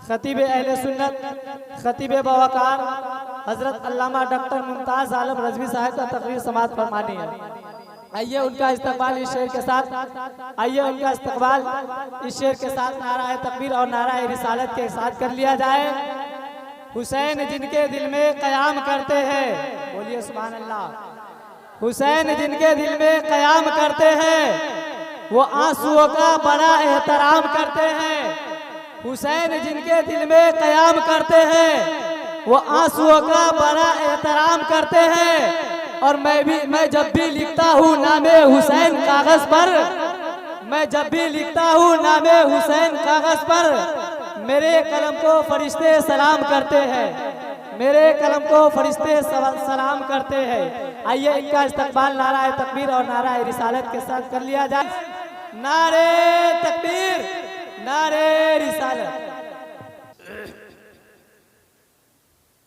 खतीब अहले सुन्नत, खतीब बवकार हजरत अल्लामा डॉक्टर मुमताज आलम रजवी साहब का तकरीर समाअत फरमानी है। आइए उनका इस्तकबाल इस शेर के साथ, आइए उनका इस्तकबाल इस शेर के साथ नारा तकबीर और नारा रिसालत के साथ कर लिया जाए। हुसैन जिनके दिल में क़याम करते हैं, बोलिए सुभान अल्लाह। हुसैन जिनके दिल में क़याम करते हैं वो आंसुओं का बड़ा एहतराम करते हैं। हुसैन जिनके दिल में क़याम करते हैं वो आंसुओं का बड़ा एहतराम करते हैं। और मैं जब भी लिखता हूँ नामे हुसैन कागज पर, मैं जब भी लिखता हूँ नामे हुसैन कागज पर, मेरे कलम को फरिश्ते सलाम करते हैं, मेरे कलम को फरिश्ते सलाम करते हैं। आइए इनका इस्तकबाल नारा तकबीर और नारा रिसालत के साथ कर लिया जाए। नारे तकबीर, नारे रिसालत।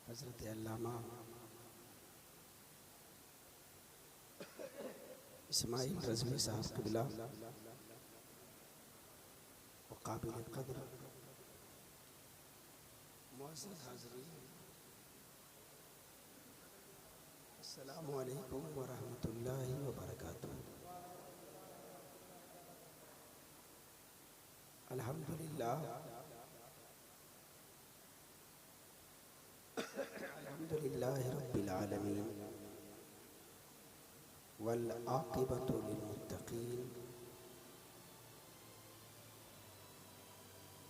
हज़रत अल्लामा इस्माइल रज़वी साहब क़िबला व क़ाबिल क़द्र मुअज़्ज़ज़ हाज़रीन, अस्सलामु अलैकुम व रहमतुल्लाहि व बरकातुहू। अल्हम्दुलिल्लाह, अल्हम्दुलिल्लाहि रब्बिल आलमीन वल आक़िबतु लिल मुत्तक़ीन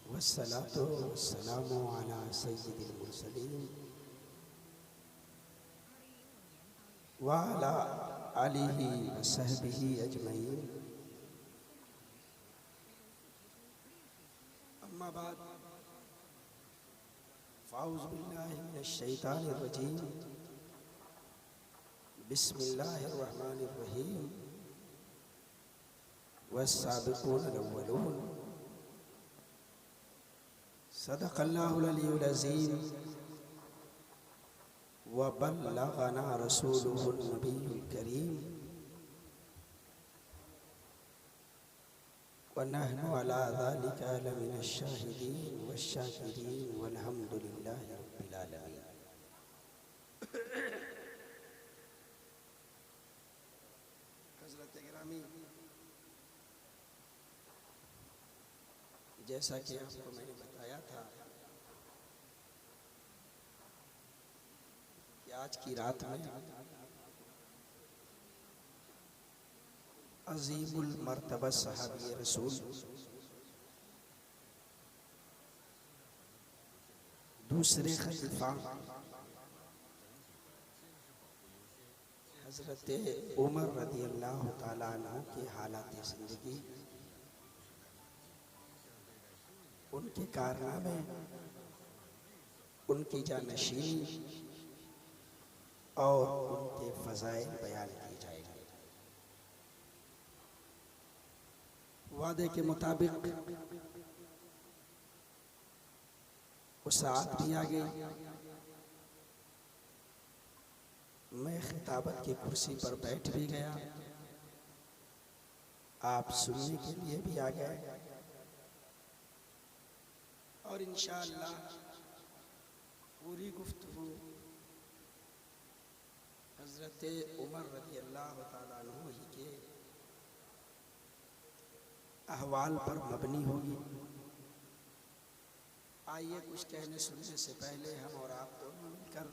वस्सलातु वस्सलामु अला सय्यिदिल मुरसलीन व अला आलिहि व सहबिहि अजमईन। अम्मा बाद, फ़ाऊज़ु बिल्लाहि मिनश शैतानिर रजीम, बिस्मिल्लाहिर रहमानिर रहीम। वस्साबिक़ूनल अव्वलून, सदक़ल्लाहुल अलियुल अज़ीम व बल्लग़ना रसूलुहुन नबियुल करीम व नहनु अला ज़ालिका लमिनश शाहिदीन वश्शाकिरीन वल्हम्दुलिल्लाहि रब्बिल आलमीन। हज़रत गिरामी, जैसा कि आपको मैंने बताया था कि आज की रात में अज़ीमुल मर्तबा सहाबी रसूल दूसरे खलीफा हज़रत उमर रज़ियल्लाहु ताला अन्हु की हालात ज़िंदगी, उनके कारनामे, उनकी जानशीनी और उनके फ़ज़ाइल बयान किए जाएंगे। वादे के मुताबिक वो साथ भी आ गई। मैं खिताबत की कुर्सी पर बैठ भी गया, आप सुनने के लिए भी आ गए और इंशाअल्लाह पूरी गुफ्तगू हज़रत उमर रज़ियल्लाहु ताला अन्हु ही के अहवाल पर मबनी होगी। आइए कुछ कहने सुनने से पहले हम और आप दोनों मिलकर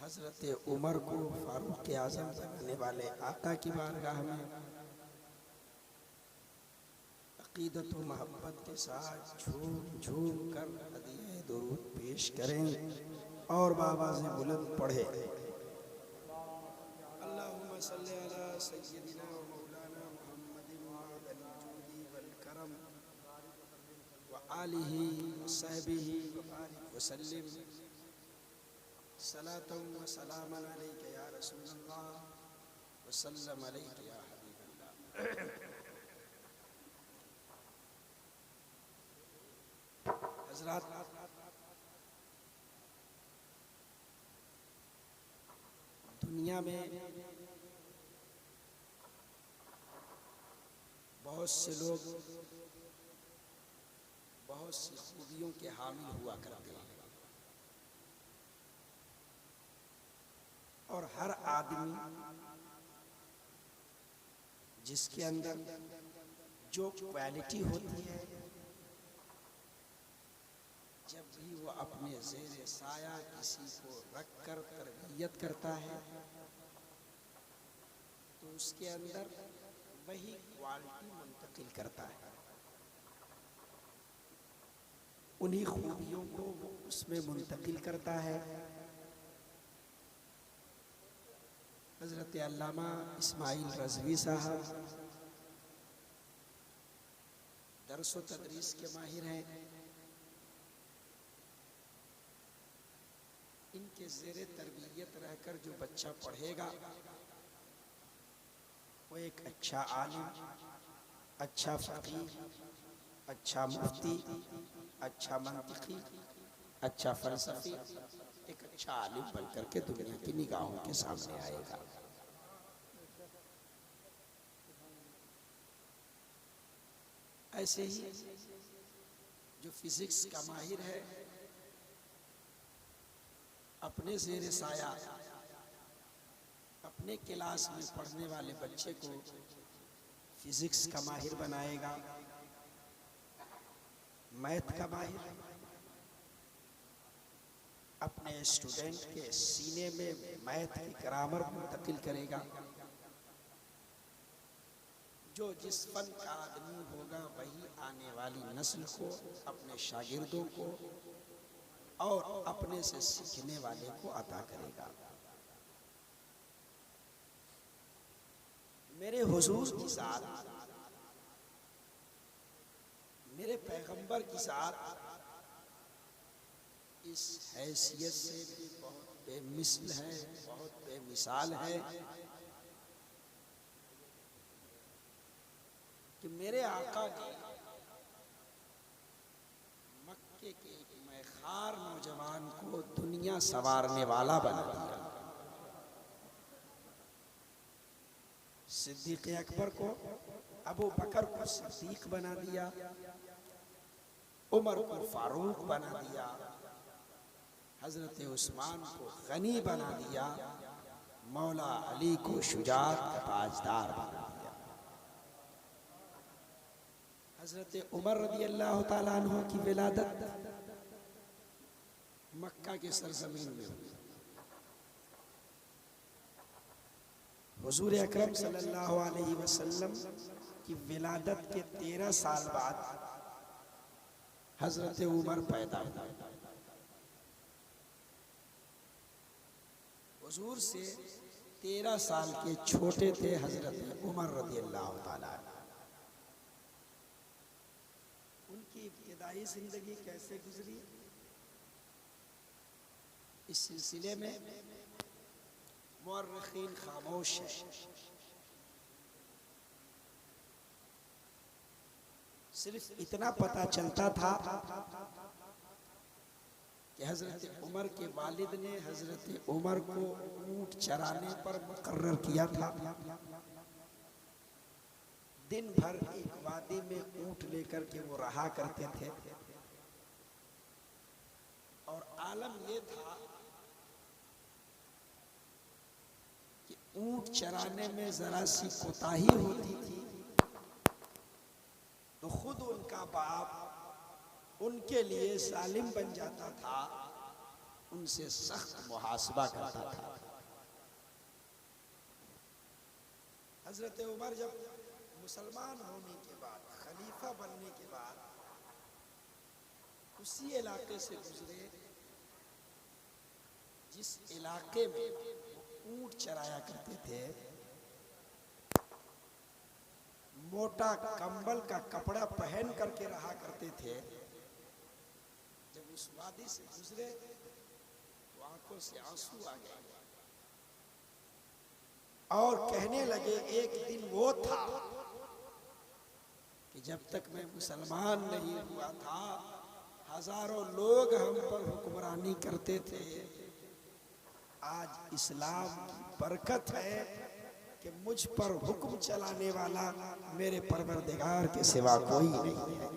हज़रत उमर को फारूक आज़म बनाने वाले आका की बारगाह में अक़ीदत व मोहब्बत के साथ झूम झूम कर हदीये दुरूद पेश करें और बावाज़े बुलंद पढ़े। अल्लाहुम्मा सल्ली अला सय्यिदिना व मौलाना मुहम्मदिन मअदल जूदी वल करम व आलिहि व सहबिहि व बारिक व सल्लिम सलातम व सलामन अलैका या रसूलल्लाह व सल्लम अलैका या हबीबल्लाह। हज़रात, दुनिया में बहुत बहुत से लोग बहुत सी खूबियों के हामिल हुआ करते हैं और हर आदमी जिसके अंदर जो क्वालिटी होती है, जब भी वो अपने ज़ेरे साया किसी को रखकर तरबियत करता है तो उसके अंदर वही क्वालिटी मुंतकिल करता है, उन्हीं खूबियों को वो उसमें मुंतकिल करता है। हज़रत अल्लामा इस्माइल रज़वी साहब दर्स व तदरीस के माहिर हैं। इनके ज़ेरे तरबियत रहकर जो बच्चा पढ़ेगा वो एक अच्छा आलिम, अच्छा फ़क़ीह, अच्छा मुफ्ती, अच्छा मंतिक़ी, अच्छा फ़लसफ़ी, एक अच्छा आलिम बन करके दुनिया की निगाहों के सामने आएगा। ऐसे ही जो फिजिक्स का माहिर है, अपने ज़ेरे साया अपने क्लास में पढ़ने वाले बच्चे को फिजिक्स का माहिर बनाएगा, मैथ का माहिर अपने स्टूडेंट के सीने में मैथ की ग्रामर मुंतकिल करेगा। जो जिस फन का आदमी होगा वही आने वाली नस्ल को, अपने शागिर्दों को और अपने से सीखने वाले को अता करेगा। मेरे हुजूर की साथ, मेरे पैगंबर की साथ इस हैसियत से भी बहुत बेमिसल है, बहुत बेमिसाल है कि मेरे आका ने मक्के के एक मैखार नौजवान को दुनिया संवारने वाला बना दिया। सिद्दीक़ अकबर को, अबू बकर को सिद्दीक़ बना दिया, उमर को फारूक बना दिया, हज़रत उस्मान को गनी बना दिया, मौला अली को शुजाअत का ताजदार बना दिया। हज़रत उमर रज़ी अल्लाह ताला अन्हु की विलादत मक्का के सरज़मीन में हुई। हुजूर अकरम सल्लल्लाहु अलैहि वसल्लम की विलादत के 13 साल बाद हज़रत उमर पैदा हुए। हुजूर से 13 साल के छोटे थे हज़रत उमर रज़ी अल्लाह ताला। उनकी इब्तिदाई ज़िंदगी कैसे गुजरी, इस सिलसिले में मुअर्रिख़ीन खामोश है। सिर्फ इतना पता चलता था कि हज़रत उमर के वालिद ने हज़रत उमर को ऊँट चराने पर मुकर्रर किया था। दिन भर एक वादी में ऊँट लेकर के वो रहा करते थे और आलम ये था कि ऊँट चराने में जरा सी कोताही होती थी तो खुद उनका बाप उनके लिए सालिम बन जाता था, उनसे सख्त मुहासबा करता था। हजरत उमर जब मुसलमान होने के बाद, खलीफा बनने के बाद उसी इलाके से गुजरे जिस इलाके में ऊँट चराया करते थे। मोटा कंबल का कपड़ा पहन करके रहा करते थे। जब उस वादी से गुजरे तो आंखों से आंसू आ गए और कहने लगे, एक दिन वो था कि जब तक मैं मुसलमान नहीं हुआ था हजारों लोग हम पर हुक्मरानी करते थे। आज इस्लाम की बरकत है कि कि मुझ पर हुक्म चलाने वाला मेरे परवरदिगार के सिवा कोई नहीं है।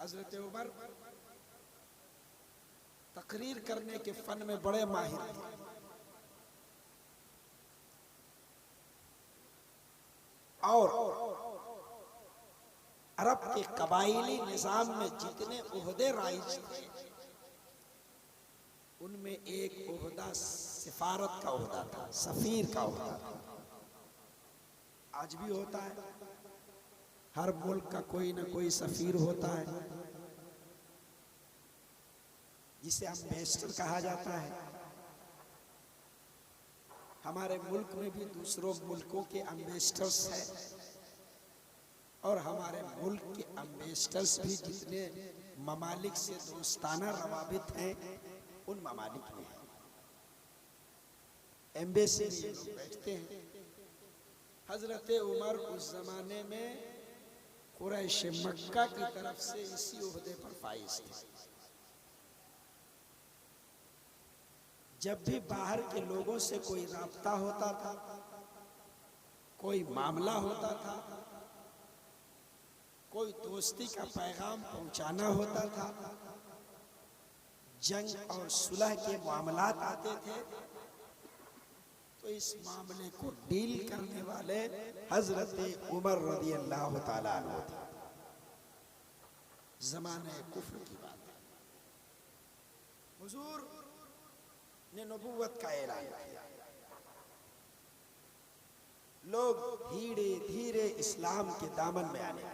हजरत उमर तकरीर करने के फन में बड़े माहिर थे। और अरब के कबाइली निजाम में जितने ओहदे राइज थे उनमें एक ओहदा सिफारत का ओहदा था, सफीर का ओहदा था। आज भी होता है, हर मुल्क का कोई ना कोई सफीर होता है जिसे एम्बेसडर कहा जाता है। हमारे मुल्क में भी दूसरों मुल्कों के एम्बेसडर्स हैं और हमारे मुल्क के एम्बेसडर्स भी जितने ममालिक से दोस्ताना रवाबित हैं उन ममालिक में हैं। एम्बेसी में लोग बैठते हैं। हजरत उमर उस जमाने में कुरैश मक्का की तरफ से इसी ओहदे पर फाइज थे। जब भी बाहर के लोगों से कोई राब्ता होता था, कोई मामला होता था, कोई दोस्ती का पैगाम पहुंचाना होता था, जंग और सुलह के मामलात आते थे, तो इस मामले को डील करने वाले हजरत उमर रज़ी अल्लाह ताला अन्हु थे। ज़माने कुफ्र की बात है। हुजूर ने नबूवत का ऐलान किया। लोग धीरे धीरे इस्लाम के दामन में आने लगे।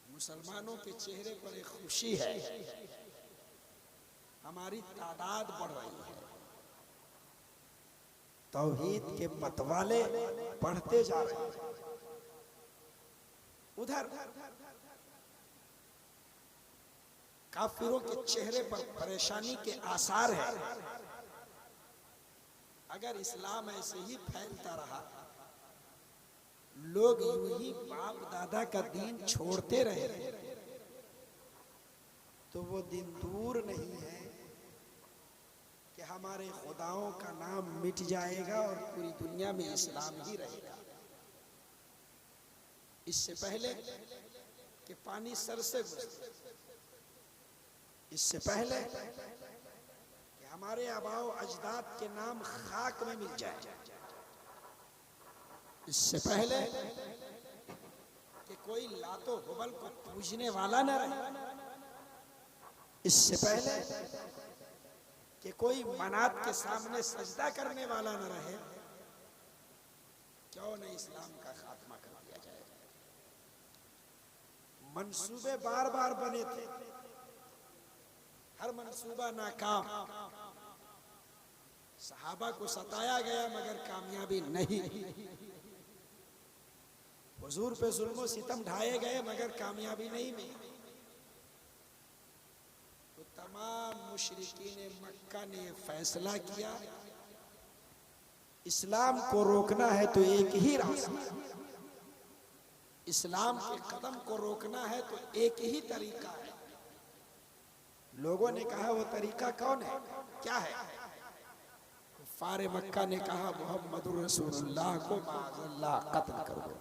मुसलमानों के चेहरे पर एक खुशी है, हमारी तादाद बढ़ रही है, तौहीद के मतवाले बढ़ते जा रहे हैं। उधर काफिरों के चेहरे पर परेशानी के आसार है। अगर इस्लाम ऐसे ही फैलता रहा, लोग यूं ही बाप दादा का दीन छोड़ते रहे, तो वो दिन दूर नहीं है कि हमारे खुदाओं का नाम मिट जाएगा और पूरी दुनिया में इस्लाम ही रहेगा। इससे पहले कि पानी सर से गुजरे, इससे पहले कि हमारे आबाओ अजदाद के नाम खाक में मिल जाए, इससे पहले कि कोई लातो हुबल को पूजने वाला न रहे, इससे पहले कि कोई मनात के सामने सजदा करने वाला न रहे, क्यों न इस्लाम का खात्मा कर दिया जाए। मंसूबे बार बार बने थे, हर मंसूबा नाकाम। सहाबा को सताया गया मगर कामयाबी नहीं। हुजूर पे जुल्म सितम ढाए गए मगर कामयाबी नहीं मिली। तो तमाम मुशरिकीन मक्का ने फैसला किया, इस्लाम को रोकना है तो एक ही रास्ता, इस्लाम के कदम को रोकना है तो एक ही तरीका है। लोगों ने कहा वो तरीका कौन है, क्या है? कुफ्फार मक्का ने कहा मुहम्मदुर रसूलुल्लाह को माअज़ल्लाह कत्ल करो।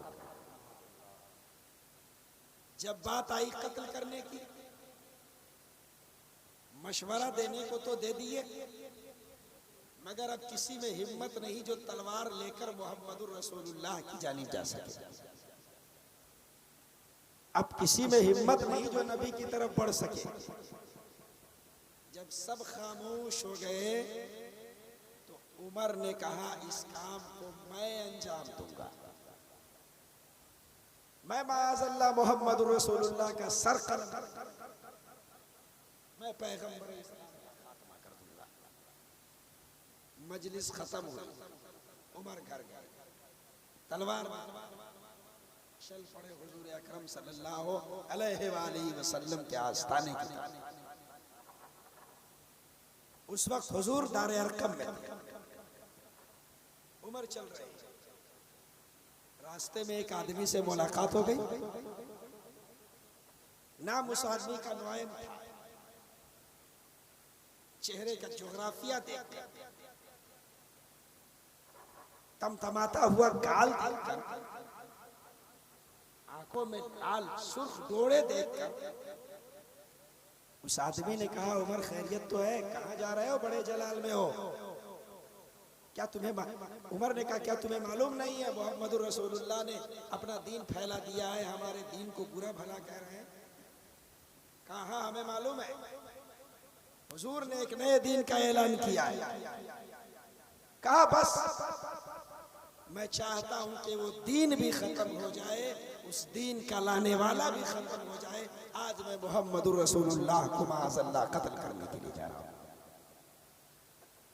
जब बात आई कत्ल करने की, मशवरा देने को तो दे दिए, मगर अब किसी में हिम्मत नहीं जो तलवार लेकर मुहम्मदुर रसूलुल्लाह की जानिब जा सके। अब किसी में हिम्मत नहीं जो नबी की तरफ बढ़ सके। जब सब खामोश हो गए तो उमर ने कहा इस काम को मैं अंजाम दूंगा, मैं माअज़ल्लाह मुहम्मदुर रसूलुल्लाह का सर कलम, मैं पैगंबर इस्लाम का खात्मा कर दूंगा। मजलिस खत्म हुई, उमर घर गए, तलवार चल पड़े हुजूर अकरम सल्लल्लाहु अलैहि वसल्लम के आस्ताने की तरफ। उस वक्त हुजूर दारे अरकम में थे, उमर चल रहे, रास्ते में एक आदमी से मुलाकात हो गई। नाम उस आदमी का नुआइम था। चेहरे का जोग्राफिया देखकर, तमतमाता हुआ गाल देखकर, आंखों में लाल सुर्ख डोरे देखकर उस आदमी ने कहा, उमर खैरियत तो है, कहाँ जा रहे हो, बड़े जलाल में हो क्या? उमर ने कहा, क्या तुम्हें मालूम नहीं है मोहम्मद रसूलुल्लाह ने अपना दीन फैला दिया है, हमारे दीन को बुरा भला कह रहे हैं? कहा हाँ हमें मालूम है, हुजूर ने एक नए दीन का ऐलान किया है। कहा बस मैं चाहता हूं कि वो दीन भी खत्म हो जाए, उस दीन का लाने वाला भी खत्म हो जाए। आज मैं मोहम्मद रसूलुल्लाह को माअज़ल्लाह कत्ल करने के लिए जा रहा हूं।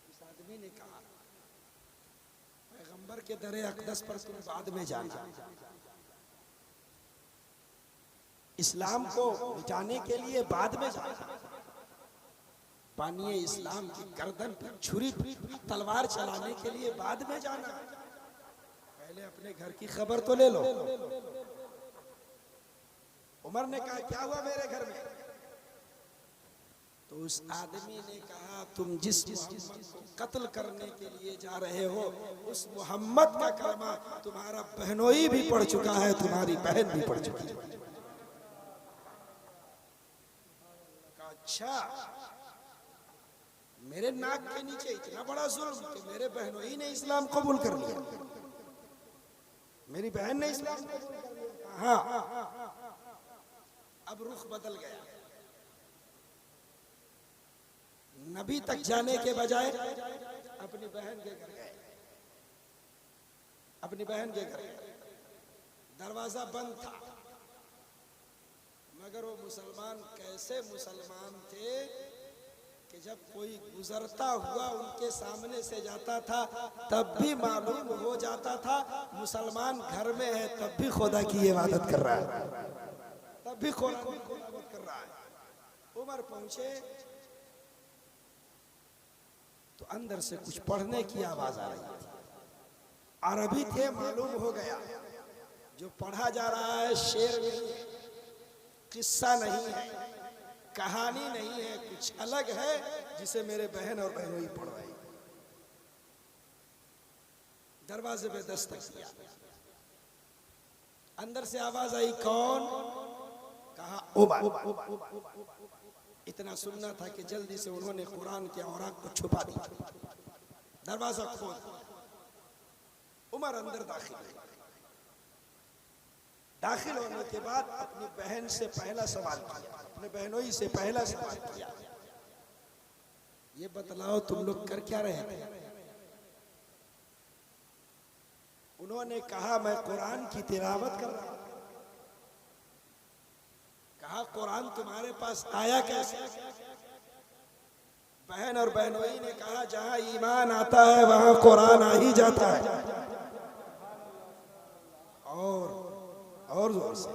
इस आदमी ने कहा, पैगंबर के दरे अक़दस पर तुम बाद में जाना, इस्लाम को मिटाने के लिए बाद में जाना, बानिए इस्लाम की गर्दन पर छुरी तलवार चलाने के लिए बाद में जाना, पहले अपने घर की खबर तो ले लो। उमर ने कहा, क्या हुआ मेरे घर में? तो उस आदमी ने कहा, तुम जिस मोहम्मद को कत्ल करने के लिए जा रहे हो, उस मोहम्मद का कलमा तुम्हारा बहनोई भी पढ़ चुका है, तुम्हारी बहन भी पढ़ चुकी है। कहा अच्छा, मेरे नाक के नीचे इतना बड़ा जुल्म कि मेरे बहनोई ने इस्लाम कबूल कर लिया, मेरी बहन ने इस्लाम कबूल कर लिया। हाँ, अब रुख बदल गया, नबी तक जाने के बजाय अपनी बहन के घर गए, अपनी बहन के घर गए। दरवाजा बंद था, मगर वो मुसलमान कैसे मुसलमान थे कि जब कोई गुजरता हुआ उनके सामने से जाता था तब भी मालूम हो जाता था मुसलमान घर में है, तब भी खुदा की इबादत कर रहा है, तब भी खुदा की इबादत कर रहा है। उमर पहुंचे तो अंदर से कुछ पढ़ने की आवाज आ रही थी, अरबी थे, मालूम हो गया जो पढ़ा जा रहा है शेर नहीं है, किस्सा नहीं है, कहानी नहीं है, कुछ अलग है जिसे मेरे बहन और बहनोई पढ़ रहे हैं। दरवाजे पे दस्तक किया, अंदर से आवाज आई, कौन? कहा उमर। इतना सुनना था कि जल्दी से उन्होंने कुरान के औराक को छुपा दिया, दरवाजा खोल, उमर अंदर दाखिल हुए। दाखिल होने के बाद अपनी बहन से पहला सवाल किया, अपने बहनोई से पहला सवाल किया, ये बतलाओ तुम लोग कर क्या रहे थे? उन्होंने कहा मैं कुरान की तिलावत कर रहा हूं। कहा कुरान तुम्हारे पास आया कैसे? बहन और बहनोई ने कहा जहां ईमान आता है वहां कुरान आ ही जाता है। और जोर से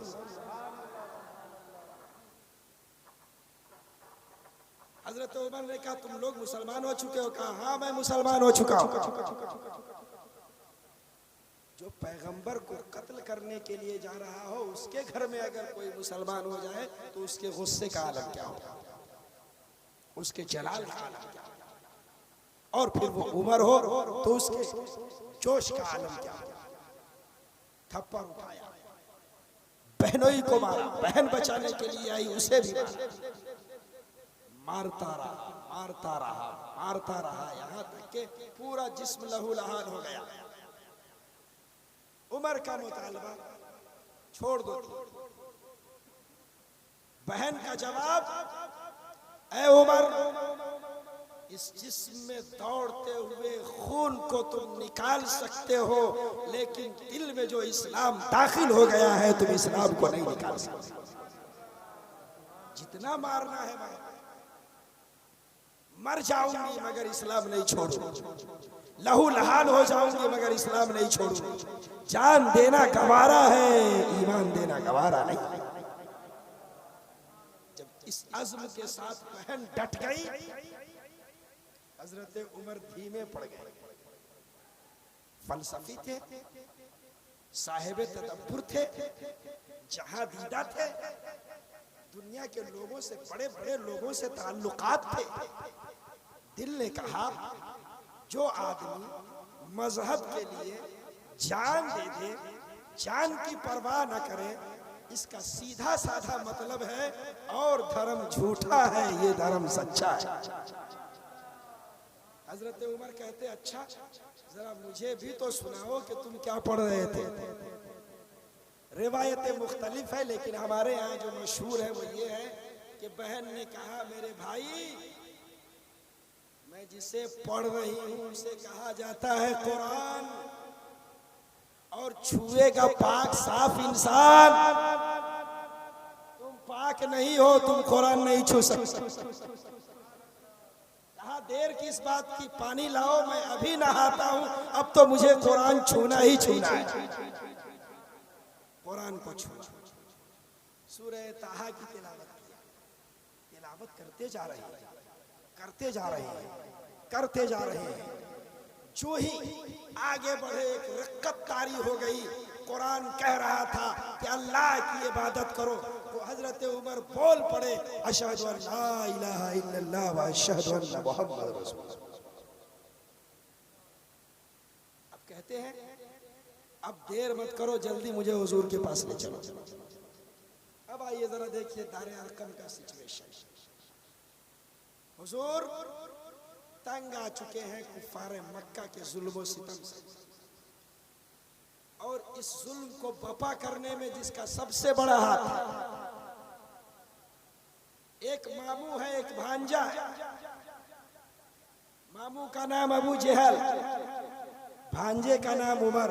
हजरत उमर ने कहा तुम लोग मुसलमान हो चुके हो? कहा हाँ मैं मुसलमान हो चुका हूं। जो पैगंबर को कत्ल करने के लिए जा रहा हो उसके घर में अगर कोई मुसलमान हो जाए तो उसके गुस्से का आलम क्या होगा, उसके जलाल का आलम क्या होगा, और फिर वो उमर हो तो उसके जोश का आलम क्या होगा। थप्पड़ उठाया, बहनोई को मारा, बहन बचाने के लिए आई उसे भी मारता रहा, मारता रहा, मारता रहा, यहां तक के पूरा जिस्म लहूलुहान हो गया। उमर का मुतालबा छोड़ दो। बहन का जवाब, ऐ उमर, इस जिस्म में दौड़ते हुए खून को तुम निकाल सकते हो, लेकिन दिल में जो इस्लाम दाखिल हो गया है तुम इस्लाम को नहीं निकाल सकते। जितना मारना है मार, मर जाऊंगी मगर इस्लाम नहीं छोड़ूंगी, लहू लहान हो जाऊंगी मगर इस्लाम नहीं छोड़ूंगी। जान देना गवारा है, ईमान देना गवारा नहीं। जब इस अज़्म के साथ बहन डट गई, हजरत उमर धीमे पड़ गए। फलसफी थे, साहिब तदब्बुर थे, जहां दीदा थे, दुनिया के लोगों से, बड़े बड़े लोगों से ताल्लुकात थे। दिल ने कहा जो आदमी मजहब के लिए जान दे दे, जान की परवाह न करे, इसका सीधा साधा मतलब है और धर्म झूठा है, ये धर्म सच्चा है। हजरत उमर कहते अच्छा जरा मुझे भी तो सुनाओ कि तुम क्या पढ़ रहे थे। रिवायतें मुख्तलिफ है, लेकिन हमारे यहाँ जो मशहूर है वो ये है कि बहन ने कहा मेरे भाई मैं जिसे पढ़ रही हूँ उसे कहा जाता है कुरान, और छुएगा पाक साफ इंसान। तुम पाक नहीं हो, तुम कुरान नहीं छू सकते। कहा देर किस बात की, पानी लाओ मैं अभी नहाता हूं, अब तो मुझे कुरान छूना ही छूना है। कुरान को छूना, सूरह ताहा की तिलावत करते जा रहे हैं, करते जा रहे हैं, करते जा रहे हैं। जो ही आगे बढ़े एक रक्कत तारी हो गई। कुरान कह रहा था कि अल्लाह की इबादत करो, तो हजरत उमर बोल पड़े अशहदु अन ला इलाहा इल्लल्लाह व अशहदु अन्न मुहम्मद रसूलुल्लाह। अब कहते हैं अब देर मत करो, जल्दी मुझे हुजूर के पास ले चलो। अब आइए जरा देखिए दारे अरकम का सिचुएशन। हुजूर तंग आ चुके हैं कुफारे मक्का के जुल्म सितम से, और इस जुल्म को बपा करने में जिसका सबसे बड़ा हाथ है, एक मामू है एक भांजा है। मामू का नाम अबू जहल, भांजे का नाम उमर।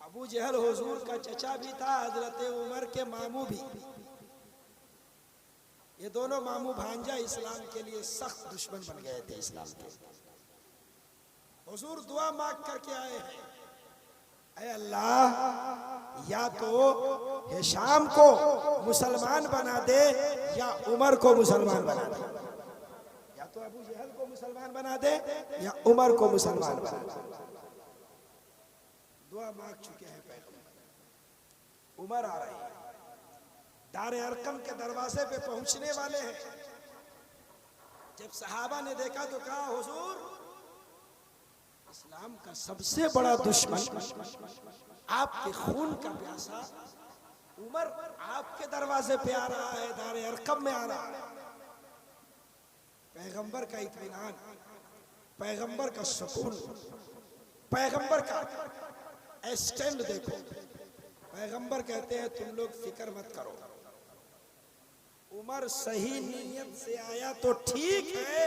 अबू जहल हुजूर का चचा भी था, हजरत उमर के मामू भी। ये दोनों मामू भांजा इस्लाम के लिए सख्त दुश्मन बन गए थे इस्लाम के। हुजूर दुआ मांग करके आए हैं, ऐ अल्लाह या तो हिशाम को मुसलमान बना दे या उमर को मुसलमान बना दे, या तो अबू जहल को मुसलमान बना दे या उमर को मुसलमान बना दे। दुआ मांग चुके हैं पैगंबर। उमर आ रहे हैं, दारे अरकम के दरवाजे पे पहुंचने वाले हैं। जब सहाबा ने देखा तो कहा हुजूर इस्लाम का सबसे बड़ा दुश्मन, आपके खून का प्यासा उमर आपके दरवाजे पे आ रहा है, दारे अरकम में आ रहा है। पैगंबर का इत्मीनान, पैगंबर का सुकून, पैगंबर का स्टैंड देखो। पैगंबर कहते हैं तुम लोग फिक्र मत करो, उमर सही नीयत से आया तो ठीक है,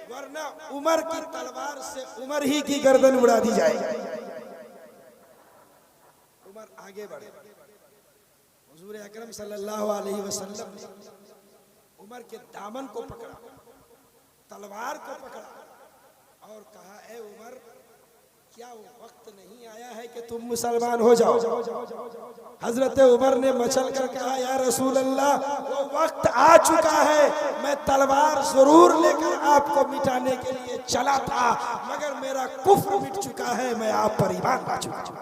वरना उमर की तलवार से उमर ही की गर्दन उड़ा दी जाएगी। उमर आगे बढ़े। हुजूर अकरम सल्लल्लाहु अलैहि वसल्लम ने उमर के दामन को पकड़ा, तलवार को पकड़ा और कहा ए उमर क्या वो वक्त नहीं आया है कि तुम मुसलमान हो जाओ। हजरत उमर ने मचल कर कहा या रसूल अल्लाह वो वक्त आ चुका है, मैं तलवार जरूर लेकर आपको मिटाने के लिए चला था, मगर मेरा कुफ्र मिट चुका है, मैं आप पर ईमान ला चुका हूं।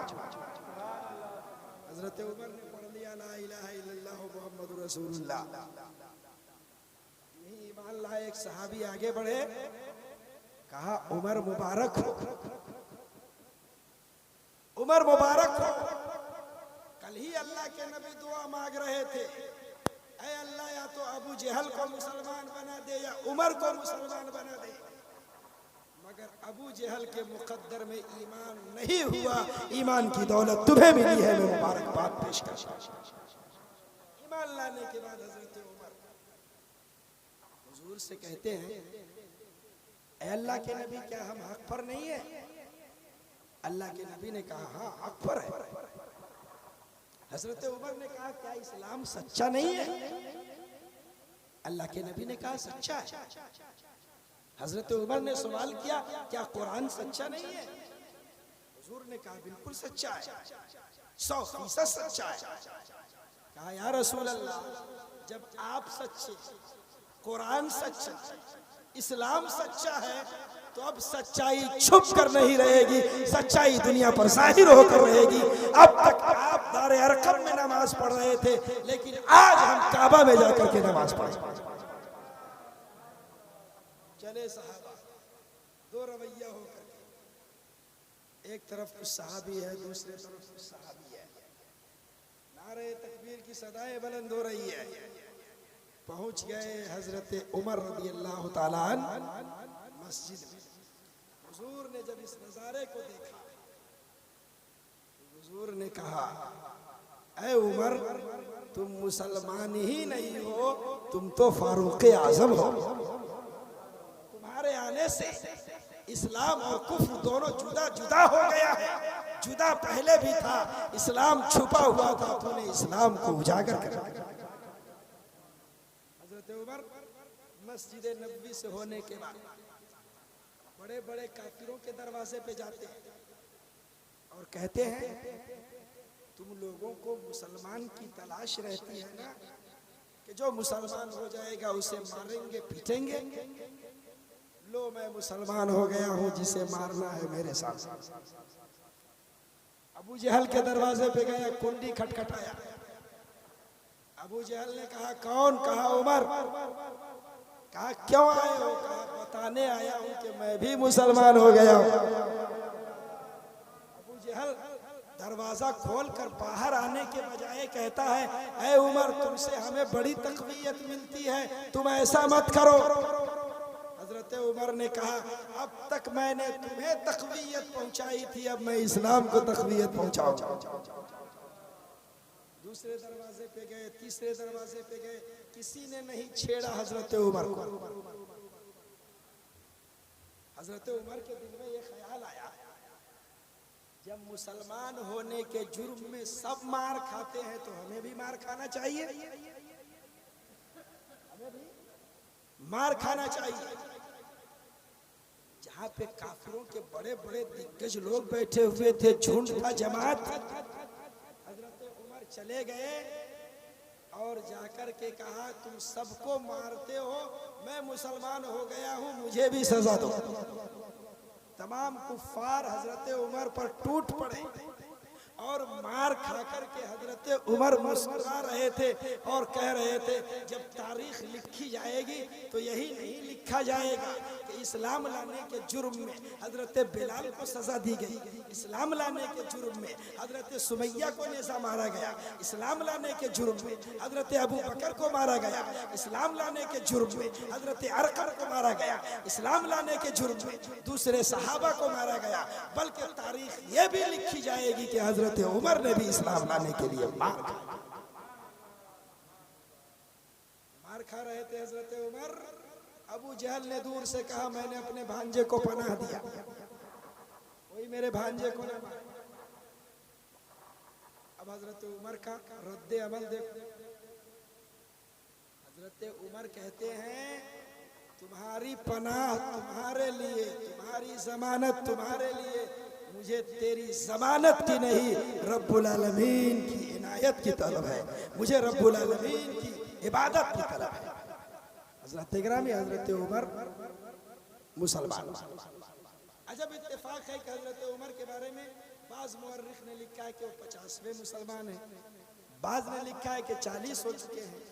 हजरत उमर ने पढ़ लिया ला इलाहा इल्लल्लाह मुहम्मदुर रसूलुल्लाह। यही ईमान लाए। एक सहाबी आगे बढ़े, कहा उमर मुबारक हो, उमर मुबारक हो। कल ही अल्लाह के नबी दुआ मांग रहे थे, ऐ अल्लाह या तो अबू जहल को मुसलमान बना दे या उमर को मुसलमान बना दे, मगर अबू जहल के मुकद्दर में ईमान नहीं हुआ। ईमान की दौलत तुम्हें मिली है, मैं मुबारकबाद पेश करता हूं। ईमान लाने के बाद हजरत उमर हुजूर से कहते हैं ऐ अल्लाह के नबी क्या हम हक पर नहीं है? अल्लाह के नबी ने कहा हाँ हक पर है। हजरत उमर ने कहा क्या इस्लाम सच्चा नहीं है? अल्लाह के नबी ने कहा सच्चा है। हजरत उमर ने सवाल किया क्या कुरान सच्चा नहीं है? हुजूर ने कहा बिल्कुल सच्चा है, 100% सच्चा है। कहा या रसूल अल्लाह जब आप सच्चे, कुरान सच्चा, इस्लाम सच्चा है, तो अब सच्चाई छुप कर नहीं रहेगी, सच्चाई दुनिया पर जाहिर होकर रहेगी। अब तक आप दारे अरकम में नमाज पढ़ रहे थे, लेकिन आज हम काबा में जाकर के नमाज पढ़ेंगे। बने सहाबा दो रवैया होकर के, एक तरफ कुछ सहाबी है, दूसरे तरफ कुछ सहाबी है। नारे तकबीर की सदाएं बुलंद हो रही है। पहुंच गए हजरत उमर रज़ी अल्लाह तआला अन्हु मस्जिद में। हुजूर ने जब इस नजारे को देखा, हुजूर ने कहा, ऐ उमर, तुम मुसलमान ही नहीं हो, तुम तो फारूक आजम हो। तुम्हारे आने से इस्लाम और कुफ्र दोनों जुदा जुदा हो गया है। जुदा पहले भी था, इस्लाम छुपा हुआ था, तूने इस्लाम को उजागर कर दिया। हजरत उमर मस्जिद नबवी से होने के बाद बड़े बड़े काफिरों के दरवाजे पे जाते हैं और कहते हैं, तुम लोगों को मुसलमान की तलाश रहती है ना, कि जो मुसलमान हो जाएगा उसे मारेंगे पीटेंगे। लो मैं मुसलमान हो गया हूं, जिसे मारना है मेरे साथ। अबू जहल के दरवाजे पे गया, कुंडी खटखटाया। अबू जहल ने कहा, कौन? कहा उमर। कहा क्यों आए हो? कहा बताने आया हूं कि मैं भी मुसलमान हो गया हूं। अबू जहल दरवाजा खोलकर बाहर आने के बजाय कहता है, ऐ उमर, तुमसे हमें बड़ी तकवीयत मिलती है, तुम ऐसा मत करो। हजरत उमर ने कहा, अब तक मैंने तुम्हें तकवीयत पहुंचाई थी, अब मैं इस्लाम को तकवीयत पहुंचाऊंगा। दूसरे दरवाजे पे गए, तीसरे दरवाजे पे गए, किसी ने नहीं छेड़ा हजरत उमर को। हजरत उमर के दिल में ये ख्याल आया, जब मुसलमान होने के जुर्म में सब मार खाते हैं तो हमें भी मार खाना चाहिए, हमें भी मार खाना चाहिए। जहाँ पे काफिरों के बड़े बड़े दिग्गज लोग बैठे हुए थे, झुंड का जमात, हजरत उमर चले गए और जाकर के कहा, तुम सबको मारते हो, मैं मुसलमान हो गया हूँ, मुझे भी सजा दो। तमाम कुफ्फार हजरत उमर पर टूट पड़े और मार खाकर के हजरत उमर मुस्कुरा रहे थे और कह रहे थे, जब तारीख लिखी जाएगी तो यही नहीं लिखा जाएगा कि इस्लाम लाने के जुर्म में हजरत बिलाल को सजा दी गई, इस्लाम लाने के जुर्म में हजरत सुमैया को नेज़ा मारा गया, इस्लाम लाने के जुर्म में हजरत अबू बकर को मारा गया, इस्लाम लाने के जुर्म में हजरत अरकम को मारा गया, इस्लाम लाने के जुर्म में दूसरे सहाबा को मारा गया। बल्कि तारीख ये भी लिखी जाएगी कि हजरत उमर ने भी इस्लाम लाने के लिए मार खा रहे थे हजरत उमर। अबू जहल ने दूर से कहा, मैंने अपने भांजे को पनाह दिया, कोई मेरे भांजे को ना मारे। अब हजरत उमर का रद्दे अमल देखो। हजरत उमर कहते हैं, तुम्हारी पनाह तुम्हारे लिए, तुम्हारी जमानत तुम्हारे लिए, मुझे तेरी जमानत की नहीं, रब्बुल आलमीन की इनायत की तलब है, मुझे रब्बुल आलमीन की इबादत की तलब है। हजरत गिरामी हजरत उमर मुसलमान। अजब इत्तेफाक है कि हजरत उमर के बारे में बाज मुअर्रिख ने लिखा है कि वो 50वें मुसलमान हैं, बाज ने लिखा है कि 40 हो चुके हैं,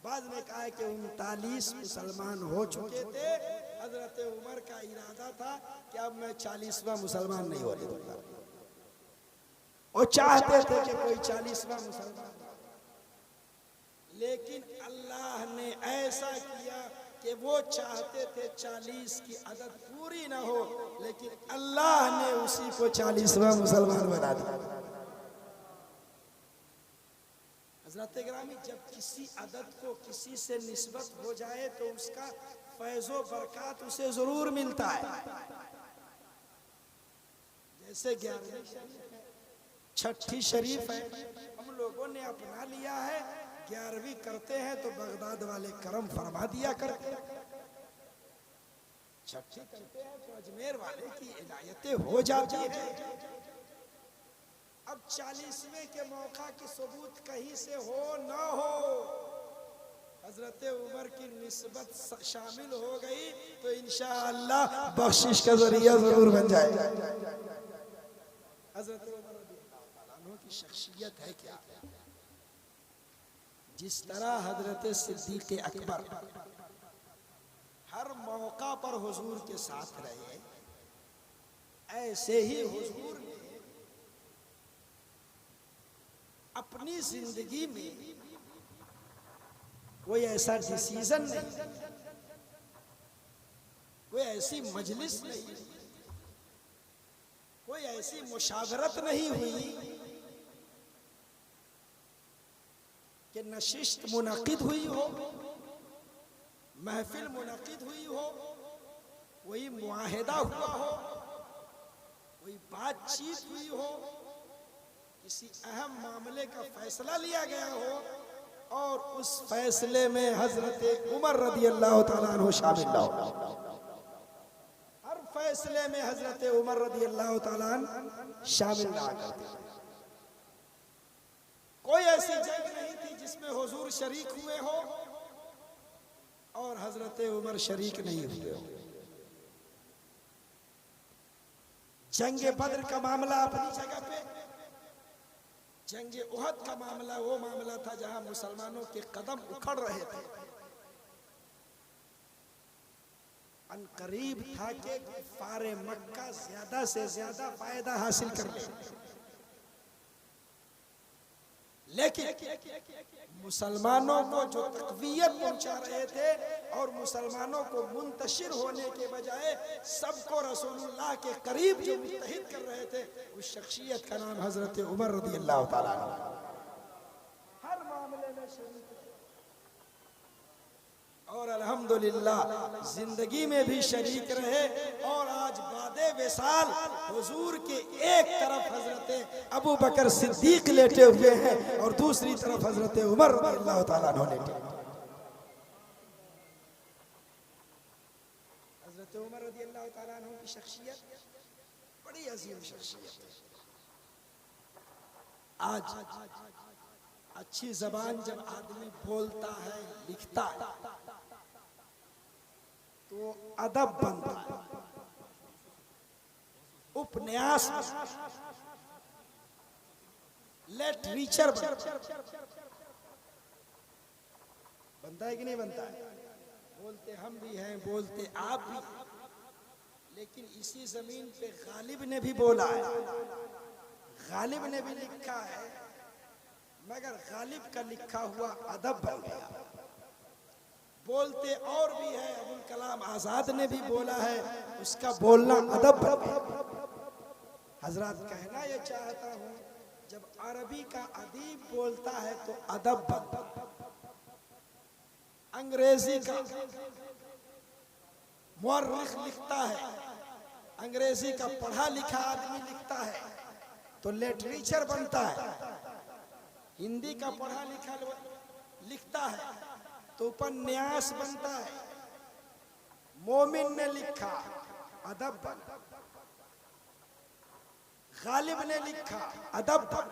बाज ने कहा है कि 39 मुसलमान हो चुके थे। हजरत उमर का इरादा था कि अब मैं 40वां मुसलमान नहीं होने दूंगा। वो चाहते थे कि कोई 40वां मुसलमान, लेकिन अल्लाह ने ऐसा किया कि वो चाहते थे 40 की अदद पूरी ना हो, लेकिन अल्लाह ने उसी को 40वां मुसलमान बना दिया। हजरत गिरामी, जब किसी अदद को किसी से निस्बत हो जाए तो उसका फैज़ो बरकत उसे जरूर मिलता है। जैसे 11वीं शरीफ है, 6ठी शरीफ है, हम लोगों ने अपना लिया है, 11वीं करते हैं तो बगदाद वाले करम फरमा दिया करते हैं, 6ठी करते हैं तो अजमेर वाले की इनायतें हो जाती है। अब 40वें के मौका की सबूत कहीं से हो ना हो, हजरत उमर की निस्बत शामिल हो गई तो इंशाअल्लाह बख्शिश का जरिया जरूर बन जाएगा। हजरत उमर की शख्सियत है क्या, जिस तरह हजरत सिद्दीक़ अकबर हर मौका पर हुजूर के साथ रहे, ऐसे ही हुजूर ने अपनी जिंदगी में कोई ऐसा डिसीजन नहीं, कोई ऐसी मजलिस नहीं, कोई ऐसी मुशावरत नहीं हुई कि नशिस्त मुनक़िद हुई हो, महफिल मुनक़िद हुई हो, कोई मुआहिदा हुआ हो, कोई बातचीत हुई हो, किसी अहम मामले का फैसला लिया गया हो और उस फैसले में हजरत उमर रज़ी अल्लाह ताला अन्हु शामिल ना हो। हर फैसले में हजरत उमर रज़ी अल्लाह ताला अन्हु शामिल ना करते। कोई ऐसी जंग नहीं थी जिसमें हुजूर शरीक हुए हो और हजरत उमर शरीक नहीं हुए हो। जंग बद्र का मामला अपनी जगह पे, जंग उहद का मामला वो मामला था जहां मुसलमानों के कदम उखड़ रहे थे। अनकरीब था कि कुफ्फारे मक्का ज्यादा से ज्यादा फायदा हासिल कर ले, लेकिन मुसलमानों को जो तक़वियत पहुंचा रहे थे और मुसलमानों को मुंतशिर होने के बजाय सबको रसूलुल्लाह के करीब जो मुत्तहिद कर रहे थे, उस शख्सियत का नाम हजरत उमर रज़ी अल्लाह ताला अन्हु। हर मामले में शरीक और अल्हम्दुलिल्लाह जिंदगी में भी शरीक रहे। और आज बादे विसाल हुजूर के एक तरफ हजरत अबू बकर सिद्दीक लेटे हुए हैं और दूसरी तरफ हजरत उमर रज़ियल्लाहु ताला अन्हु लेटे। हजरत उमर रज़ियल्लाहु ताला अन्हु की शख्सियत बड़ी अजीम शख्सियत है। आज अच्छी जबान जब आदमी बोलता है, लिखता है, तो अदब बनता है। उपन्यास लिटरेचर बनता है कि नहीं बनता है? बोलते हम भी हैं, बोलते आप भी, लेकिन इसी जमीन पे गालिब ने भी बोला है, गालिब ने भी लिखा है, मगर गालिब का लिखा हुआ अदब बन गया। बोलते और भी है, अबुल कलाम आजाद ने भी बोला है, उसका बोलना अदब बन गया। हजरत कहना ये चाहता हूं, जब अरबी का अदीब बोलता है तो अदब बनता है। अंग्रेजी का मुअर्रिख लिखता है, अंग्रेजी का पढ़ा लिखा आदमी लिखता है तो लिटरेचर बनता है। हिंदी का पढ़ा लिखा लिखता है तो उपन्यास बनता है। मोमिन ने लिखा अदब बन, गालिब ने लिखा अदब बन,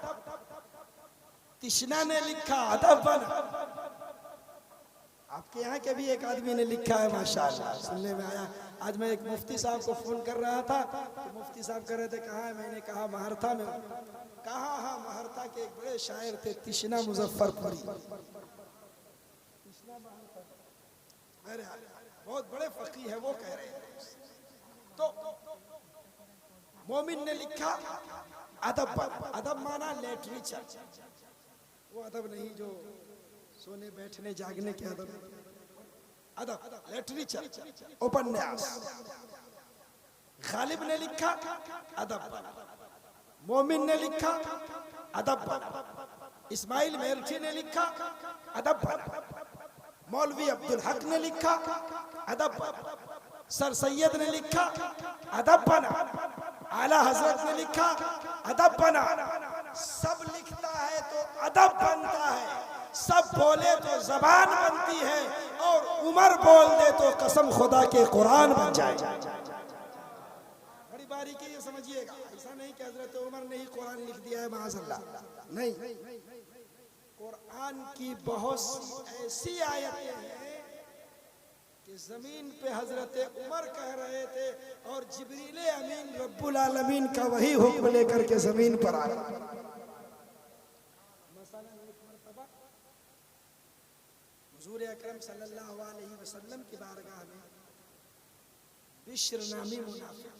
तिश्ना ने लिखा अदब बन। आपके यहाँ के भी एक आदमी ने लिखा है, माशाअल्लाह, सुनने में आया। आज मैं एक मुफ्ती साहब को फोन कर रहा था तो मुफ्ती साहब कह रहे थे कहाँ है? मैंने कहा महरथा में। कहा हाँ, महरथा के एक बड़े शायर थे तिश्ना मुजफ्फरपुरी, अरे बहुत बड़े फकीह है, वो कह रहे हैं। तो मोमिन ने लिखा अदब बन, अदब माना लिटरेचर, वो अदब नहीं जो सोने बैठने जागने के अदब, अदब लिटरेचर, उपन्यास। गालिब ने लिखा अदब बन, मोमिन ने लिखा अदब बन, इस्माइल मेरठी ने लिखा अदब बन, मौलवी अब्दुल हक ने लिखा अदब बन, सर सैयद ने लिखा अदब बना, आला हजरत ने लिखा अदब बना। सब लिखता है तो अदब बनता है, सब बोले तो जबान बनती है, और उमर बोल दे तो कसम खुदा के कुरान बन जाए। बड़ी बारीकी ये समझिएगा, ऐसा नहीं कि हजरत उमर ने ही कुरान लिख दिया है, माज़अल्लाह, नहीं। कुरान की बहुत सी ऐसी आयतें हैं कि जमीन पे हजरत उमर कह रहे थे और जिब्रील अमीन रब्बुल आलमीन का वही हुक्म लेकर के जमीन पर आ गया। हुजूर अकरम सल्लल्लाहु अलैहि वसल्लम की बारगाह में बिश्र नामी मुनाफिक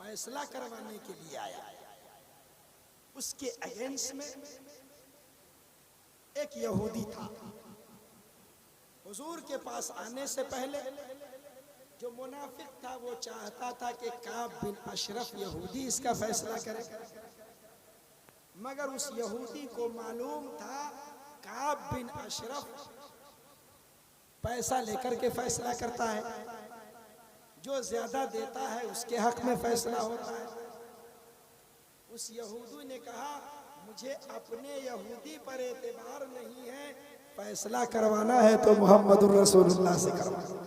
फैसला करवाने के लिए आया। उसके अगेंस्ट में एक यहूदी था। हुजूर के पास आने से पहले जो मुनाफिक था वो चाहता था कि काब बिन अशरफ यहूदी इसका फैसला करे, मगर उस यहूदी को मालूम था काब बिन अशरफ पैसा लेकर के फैसला करता है, जो ज्यादा देता है उसके हक में फैसला होता है। उस यहूदी ने कहा मुझे अपने यहूदी पर एतबार नहीं है, फैसला करवाना है तो मोहम्मदुर रसूलुल्लाह से करवाना।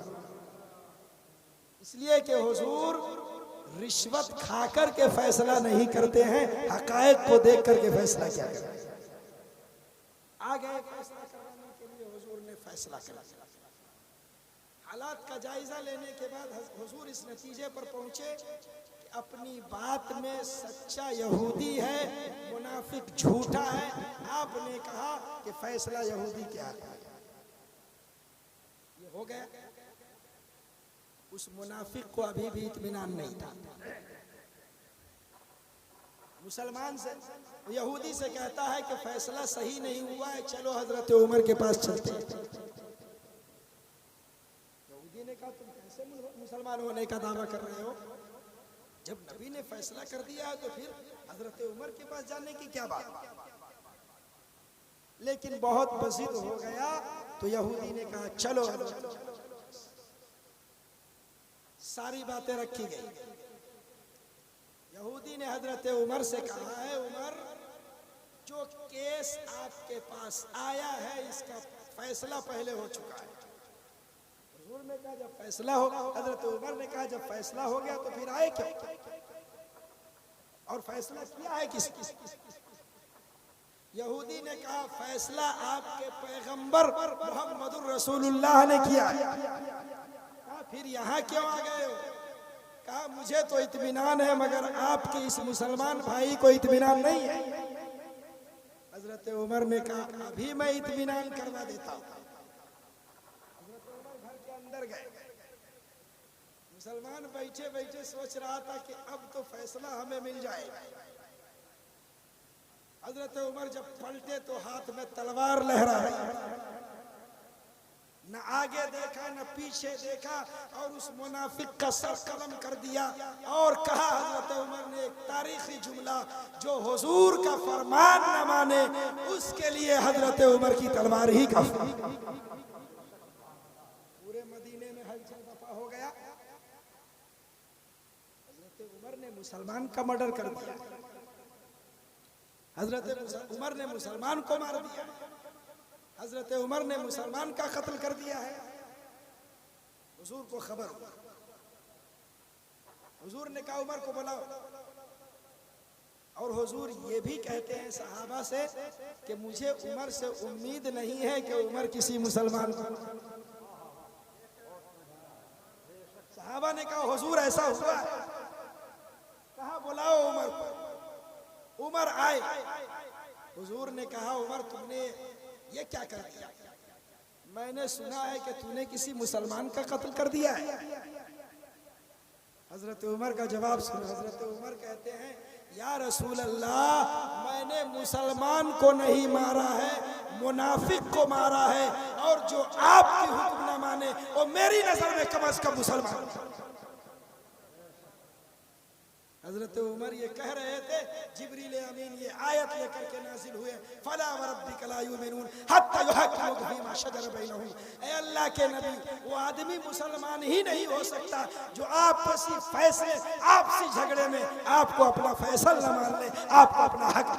इसलिए कि हुजूर रिश्वत खाकर के फैसला नहीं करते हैं, हकायक को देख करके फैसला क्या करते हैं। आ गए फैसला करवाने के लिए, हुजूर ने फैसला करा। हालात का जायजा लेने के बाद हुजूर इस नतीजे पर पहुंचे कि अपनी बात में सच्चा यहूदी है, मुनाफिक झूठा है। आपने कहा कि फैसला यहूदी के हाथ में, ये हो गया। उस मुनाफिक को अभी भी इत्मीनान नहीं था। मुसलमान से यहूदी से कहता है कि फैसला सही नहीं हुआ है, चलो हजरत उमर के पास चलते हैं। यहूदी ने कहा तुम कैसे मुसलमान होने का दावा कर रहे हो, जब नबी ने फैसला कर दिया है तो फिर हजरत उमर के पास जाने की क्या बात। लेकिन बहुत बज़िद हो गया तो यहूदी ने कहा चलो। सारी बातें रखी गई। यहूदी ने हजरत उमर से कहा है उमर जो केस आपके पास आया है इसका फैसला पहले हो चुका है। हुजूर ने कहा जब फैसला हो, हजरत उमर ने कहा जब फैसला हो गया तो फिर आए क्यों, और फैसला किया है किस। यहूदी ने कहा फैसला आपके पैगंबर मोहम्मदुर रसूलुल्लाह ने किया है। फिर यहाँ क्यों आ गए हो। कहा मुझे तो इत्मीनान है मगर आपके इस मुसलमान भाई को इत्मीनान नहीं है। हजरत उमर ने कहा अभी मैं इत्मीनान करवा देता हूँ। हजरत उमर घर के अंदर गए। मुसलमान बैठे बैठे सोच रहा था कि अब तो फैसला हमें मिल जाएगा। हजरत उमर जब पलटे तो हाथ में तलवार लहरा रही, न आगे देखा न पीछे देखा, और उस मुनाफिक का सर कलम कर दिया और कहा हजरत उमर ने एक तारीखी जुमला, जो हुजूर का फरमान न माने उसके लिए हजरत उमर की तलवार ही काफी। पूरे मदीने में हलचल बपा हो गया। हजरत उमर ने मुसलमान का मर्डर कर दिया, हजरत उमर ने मुसलमान को मार दिया, हजरत उमर ने मुसलमान का कत्ल कर दिया है। हुजूर को खबर हुआ। हुजूर ने कहा उमर को बुलाओ। और हुजूर ये भी कहते हैं सहाबा से कि मुझे उमर से उम्मीद नहीं है कि उमर किसी मुसलमान को। सहाबा ने कहा हुजूर ऐसा हुआ है। कहा बुलाओ उमर को। उमर आए। हुजूर ने कहा उमर तुमने ये क्या कर दिया, मैंने सुना है कि तूने किसी मुसलमान का कत्ल कर दिया है। हजरत उमर का जवाब सुनो। हजरत उमर कहते हैं या रसूल अल्लाह मैंने मुसलमान को नहीं मारा है, मुनाफिक को मारा है, और जो आपकी हुक्म न माने वो मेरी नजर में कम अज कम मुसलमान। हजरत उमर ये कह रहे थे जिब्रील अमीन ये आयत लेकर के नाजिल हुए फला व रब्बिक ला युमिनून हत्ता युहक्किमुक फीमा शजर बैनहुम। ऐ अल्लाह के नबी वो आदमी मुसलमान ही नहीं हो सकता जो आपसी फैसले आपसी झगड़े में आपको अपना फैसला न मान ले, आपको अपना हक।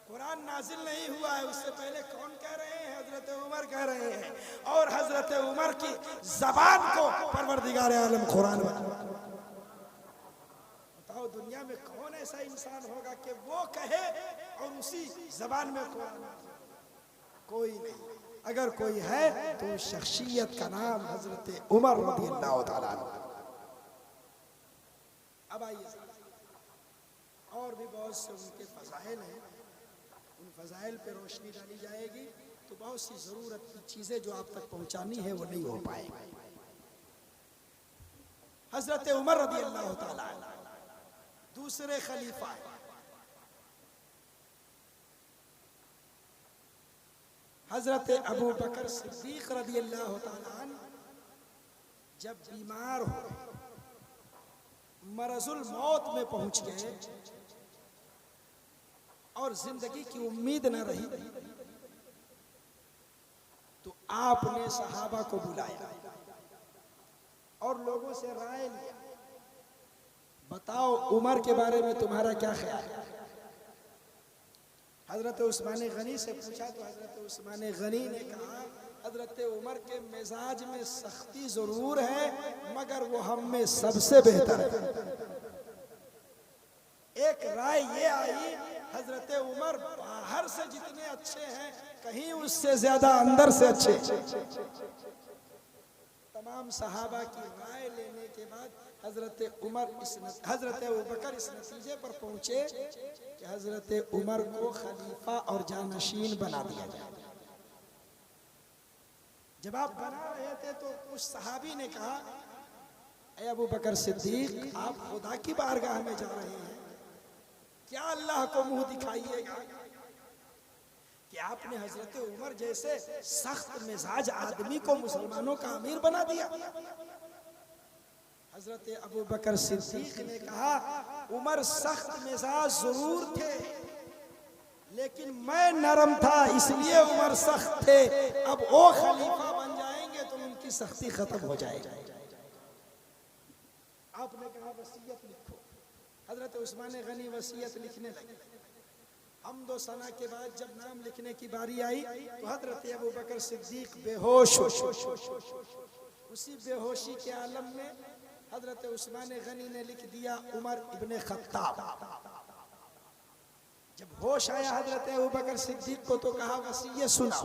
कुरान नाजिल नहीं हुआ है, उससे पहले कौन कह रहे हैं, हजरत उमर कह रहे हैं। और हजरत उमर की जबान को परवरदिगार आलम कुरान बताओ दुनिया में कौन ऐसा इंसान होगा कि वो कहे और उसी जबान में कुरान। कोई नहीं। अगर कोई है तो शख्सियत का नाम हजरत उमर रज़ियल्लाहु ताला अन्हु। अब आइए और भी बहुत से उनके फजाइल हैं, उन फजाइल पे रोशनी डाली जाएगी। तो बहुत सी जरूरत की चीजें जो आप तक पहुंचानी है वो नहीं हो पाए। हजरत उमर रज़ी अल्लाह ताला अन्हु दूसरे खलीफा हैं। हजरत अबू बकर सिद्दीक रज़ी अल्लाह ताला अन्हु जब बीमार हो मरजुल मौत में पहुंच गए और जिंदगी की उम्मीद न रही, तो आपने सहाबा को बुलाया और लोगों से राय लिया, बताओ उमर के बारे में तुम्हारा क्या ख्याल है। हजरत उस्मान गनी से पूछा तो हजरत उस्मान गनी ने कहा, हजरत उमर के मिजाज में सख्ती जरूर है मगर वो हम में सबसे बेहतर है। एक राय ये आई, हजरत उमर बाहर से जितने अच्छे हैं कहीं उससे ज्यादा अंदर से अच्छे। तमाम सहाबा की राय लेने के बाद हजरत अबू बकर इस नतीजे पर पहुंचे कि हजरत उमर को खलीफा और जानशीन बना दिया जाए। जब आप बना रहे थे तो उस सहाबी ने कहा, ऐ अबू बकर सिद्दीक, आप खुदा की बारगाह में जा रहे हैं, क्या अल्लाह को मुंह दिखाइएगा कि आपने हजरत उमर जैसे सख्त मिजाज आदमी को मुसलमानों का अमीर बना दिया। हजरत अबू बकर सिद्दीक ने कहा, उमर सख्त मिजाज जरूर थे लेकिन मैं नरम था इसलिए उमर सख्त थे। अब वो खलीफा बन जाएंगे तो उनकी सख्ती खत्म हो जाएगी। आपने कहा वसीयत लिखो। हजरत उस्मान गनी वसीयत लिखने लगे। हमदो सना के बाद जब नाम लिखने की बारी आई तो हजरत अबू बकर सिद्दीक बेहोश हो। उसी बेहोशी के आलम में हजरत उस्मान गनी ने लिख दिया उमर इब्ने खत्ताब। जब होश आया हजरत अबू बकर सिद्दीक को तो कहा वसीयत सुना।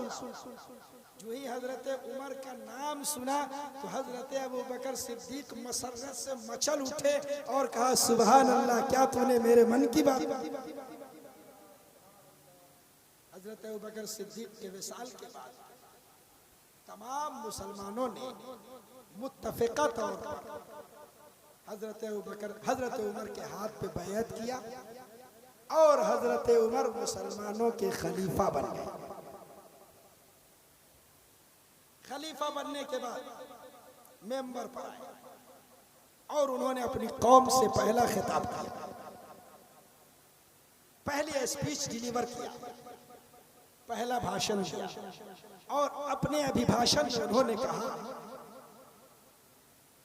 जो ही हजरत उमर का नाम सुना तो हजरत अबू बकर सिद्दीक मसरत से मचल उठे और कहा, सुभान अल्लाह, क्या तूने मेरे मन की बात। हजरत अबू बकर सिद्दीक के विसाल के बाद तमाम मुसलमानों ने मुत्तफिका तौर पर हजरत उमर के हाथ पे बैअत किया और हजरत उमर मुसलमानों के खलीफा बन गए। खलीफा बनने के बाद मेंबर पर आए और उन्होंने अपनी कौम से पहला खिताब किया, पहली स्पीच डिलीवर किया, पहला भाषण दिया और अपने अभिभाषण में उन्होंने कहा,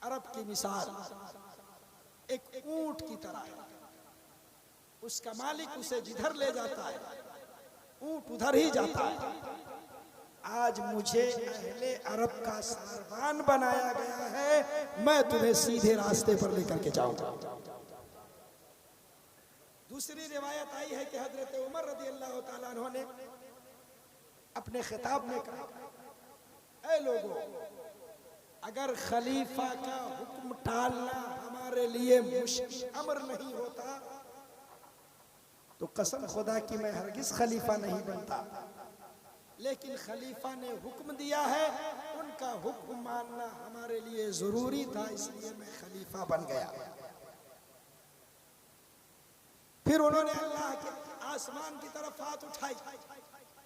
अरब की मिसाल एक ऊंट की तरह है, उसका मालिक उसे जिधर ले जाता है ऊंट उधर ही जाता है। आज मुझे अहले अरब का सारवान बनाया गया है, मैं तुम्हें सीधे रास्ते पर लेकर के जाऊंगा। दूसरी रिवायत आई है कि हजरत उमर रज़ी अल्लाह ताला अन्हु ने अपने खिताब में कहा, ऐ लोगों, अगर खलीफा का हुक्म टालना हमारे लिए मुश्किल अमर नहीं होता तो कसम खुदा की मैं हरगिज खलीफा नहीं बनता, लेकिन खलीफा ने हुक्म दिया है, उनका हुक्म मानना हमारे लिए जरूरी था, इसलिए मैं खलीफा बन गया। फिर उन्होंने अल्लाह के आसमान की तरफ हाथ उठाई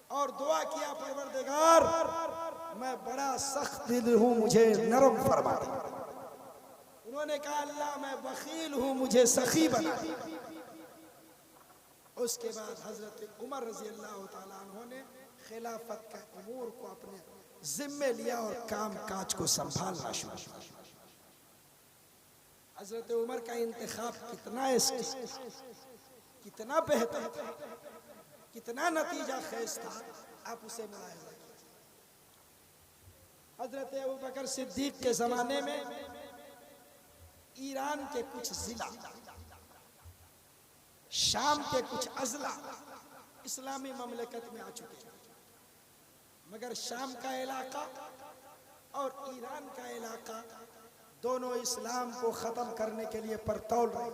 और दुआ किया, परवरदिगार मैं बड़ा सख्त दिल हूं, मुझे नरम फरमा दे। उन्होंने कहा, अल्लाह मैं बखील हूं, मुझे सखी बना दे। उसके बाद हजरत उमर रजी अल्लाह ताला अन्हु ने खिलाफत का उमूर को अपने जिम्मे लिया और काम काज को संभालना शुरू किया। हजरत उमर का इंतखाब कितना बेहतर था, कितना नतीजा खेज था, आप उसे मुलाहिजा कीजिए। हजरत अबू बकर सिद्दीक के जमाने में ईरान के कुछ जिला, शाम के कुछ अजला इस्लामी ममलकत में आ चुके हैं, मगर शाम का इलाका और ईरान का इलाका दोनों इस्लाम को खत्म करने के लिए परतौल रहे।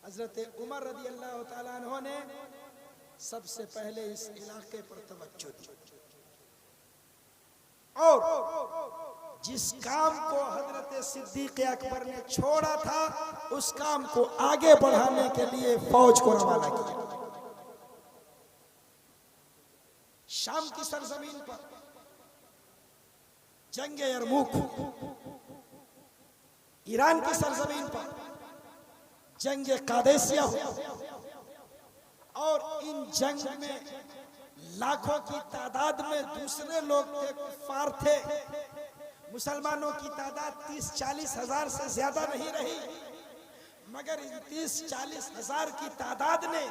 हजरत उमर रज़ी अल्लाह ताला अन्हु ने सबसे पहले इस इलाके पर तवज्जो दी और जिस काम को हजरत सिद्दीक अकबर ने छोड़ा था उस काम को आगे बढ़ाने के लिए फौज को रवाना किया। शाम की सरजमीन पर जंग यरमुक, ईरान की सरजमीन पर जंग कादेसिया हुआ और इन जंग में लाखों की तादाद में दूसरे लोग थे, कुफ्फार थे। मुसलमानों की तादाद 30-40 हजार से ज्यादा नहीं रही, मगर इन 30-40 हजार की तादाद ने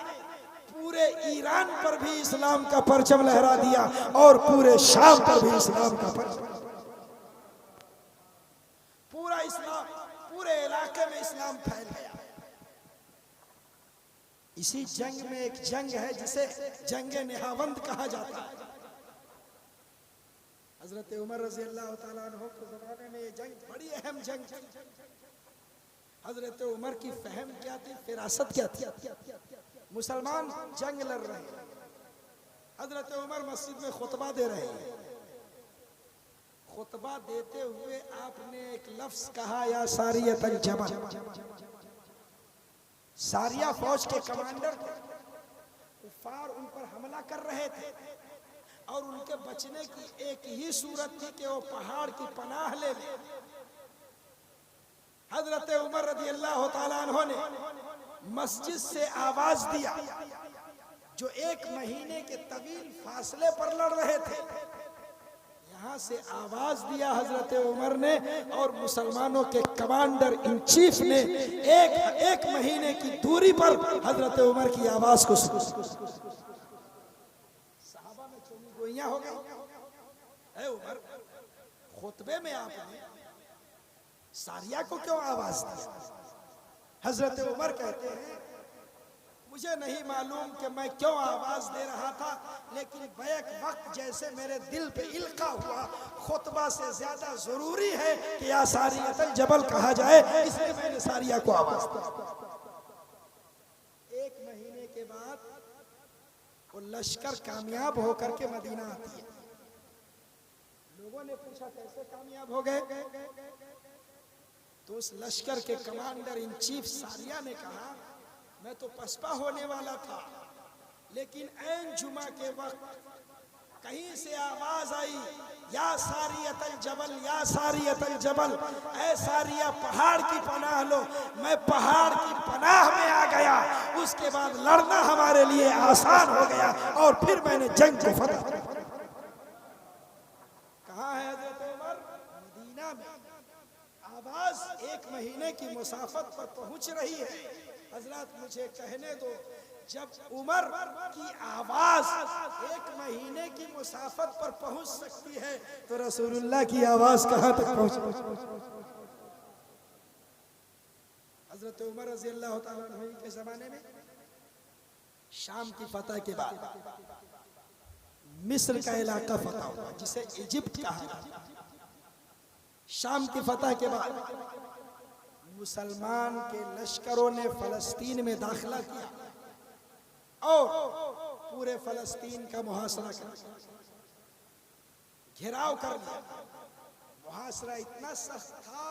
पूरे ईरान पर भी इस्लाम का परचम लहरा दिया और पूरे शाम पर भी इस्लाम का परचम। पूरा इस्लाम, पूरे इलाके में इस्लाम फैल गया। इसी जंग में एक जंग है जिसे जंग नेहावंद कहा जाता है। हजरत उमर रजी अल्लाह तआला अन्हु के ज़माने में ये जंग बड़ी अहम जंग थी। हजरत उमर की फहम क्या थी, फिरासत क्या थी। मुसलमान जंग लड़ रहे हैं, हजरत उमर मस्जिद में खुतबा दे रहे हैं। खुतबा देते हुए आपने एक लफ्ज कहा, या सारियतल जबल। सारिया फौज के कमांडर थे, कुफ्फार उन पर हमला कर रहे थे और उनके बचने की एक ही सूरत थी कि वो पहाड़ की पनाह ले लें। हजरत उमर रज़ी अल्लाह तआला अन्हु ने मस्जिद से आवाज दिया, जो 1 महीने के तवील फासले पर लड़ रहे थे, यहाँ से आवाज दिया हजरत उमर ने और मुसलमानों के कमांडर इन चीफ ने एक महीने की दूरी पर हजरत उमर की आवाज को सुना। सहाबा में चोमी गोइयां हो गई। ऐ उमर, खुतबे में आपने सारिया को क्यों आवाज दी? हजरत उमर कहते हैं, मुझे नहीं मालूम कि मैं क्यों आवाज दे रहा था, लेकिन बैक वक्त जैसे मेरे दिल पे इल्का हुआ, खुतबा से ज्यादा जरूरी है कि या सारियतल जबल कहा जाए, इसलिए मैंने सारिया को आवाज दी। 1 महीने के बाद वो लश्कर कामयाब होकर के मदीना आती है। लोगों ने पूछा कैसे कामयाब हो गए, तो उस लश्कर के कमांडर इन चीफ सारिया ने कहा, मैं तो पसपा होने वाला था, लेकिन ऐन जुमा के वक्त कहीं से आवाज आई, या सारियतल जबल, या सारियतल जबल, ऐ सारिया पहाड़ की पनाह लो। मैं पहाड़ की पनाह में आ गया, उसके बाद लड़ना हमारे लिए आसान हो गया और फिर मैंने जंग को फतह किया। कहाँ है हजरत उमर? मदीना में। आवाज 1 महीने की मुसाफत पर पहुंच रही है। हजरत मुझे कहने दो, जब उमर की आवाज 1 महीने की मुसाफत पर पहुंच सकती है तो रसूलुल्लाह की आवाज कहां तक पहुंच? हजरत उमर रज़ी अल्लाह तआला अन्हु के जमाने में शाम की फतह के बाद मिस्र का इलाका फतह हुआ, जिसे इजिप्ट कहा जाता है। शाम की फतह के बाद मुसलमान के लश्करों ने फलस्तीन में दाखिला किया और पूरे फलस्तीन का मुहासरा कर लिया, घेराव कर लिया। मुहासरा इतना सख्त था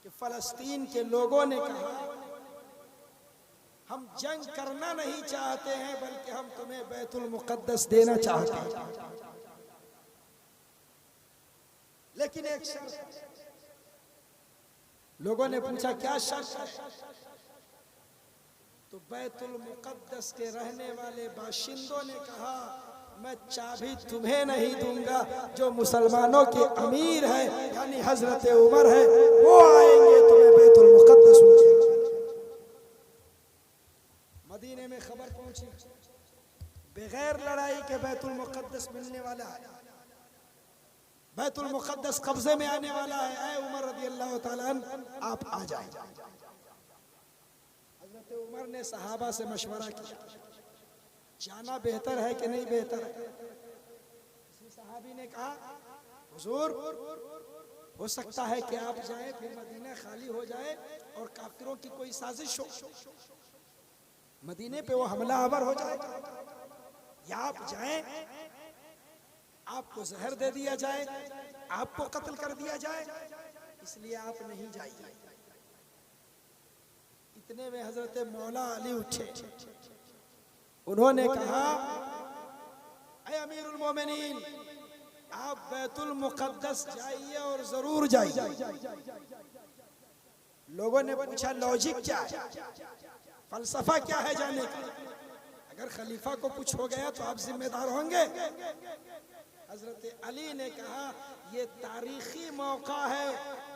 कि फलस्तीन के लोगों ने कहा, हम जंग करना नहीं चाहते हैं, बल्कि हम तुम्हें बैतुल मुक़द्दस देना चाहते हैं, लेकिन एक शर्त। लोगों ने पूछा क्या शर्त है? तो बैतुल मुक़द्दस के रहने वाले बाशिंदों ने कहा, मैं चाबी तुम्हें नहीं दूंगा, जो मुसलमानों के अमीर है यानी हजरत उमर है, वो आएंगे तुम्हें बैतुल मुक़द्दस मिलेगा। मदीने में खबर पहुंची बगैर लड़ाई के बैतुल मुक़द्दस मिलने वाला है, बैतुल मुक़द्दस कब्जे में आने वाला है। ऐ उमर रज़ी अल्लाह तआला अन्हु, आप आ जाए। हज़रत उमर ने सहाबा से मशवरा किया, जाना बेहतर है कि नहीं बेहतर है? किसी सहाबी ने कहा, हुजूर हो सकता है कि आप जाएं, फिर मदीना खाली हो जाए और काफिरों की कोई साजिश हो। मदीने पे वो हमलावर हो जाएगा, या आप जाएं, आपको जहर दे दिया जाए, आपको कत्ल कर दिया जाए, इसलिए आप नहीं जाइए। इतने में हजरत मौला अली उठे, उन्होंने कहा, ऐ अमीरुल मोमिनीन, आप बैतुल मुक़द्दस जाइए और जरूर जाइए। लोगों ने पूछा लॉजिक क्या है, फलसफा क्या है जाने का? अगर खलीफा को कुछ हो गया तो आप जिम्मेदार होंगे। हजरत अली ने कहा, ये तारीखी मौका है,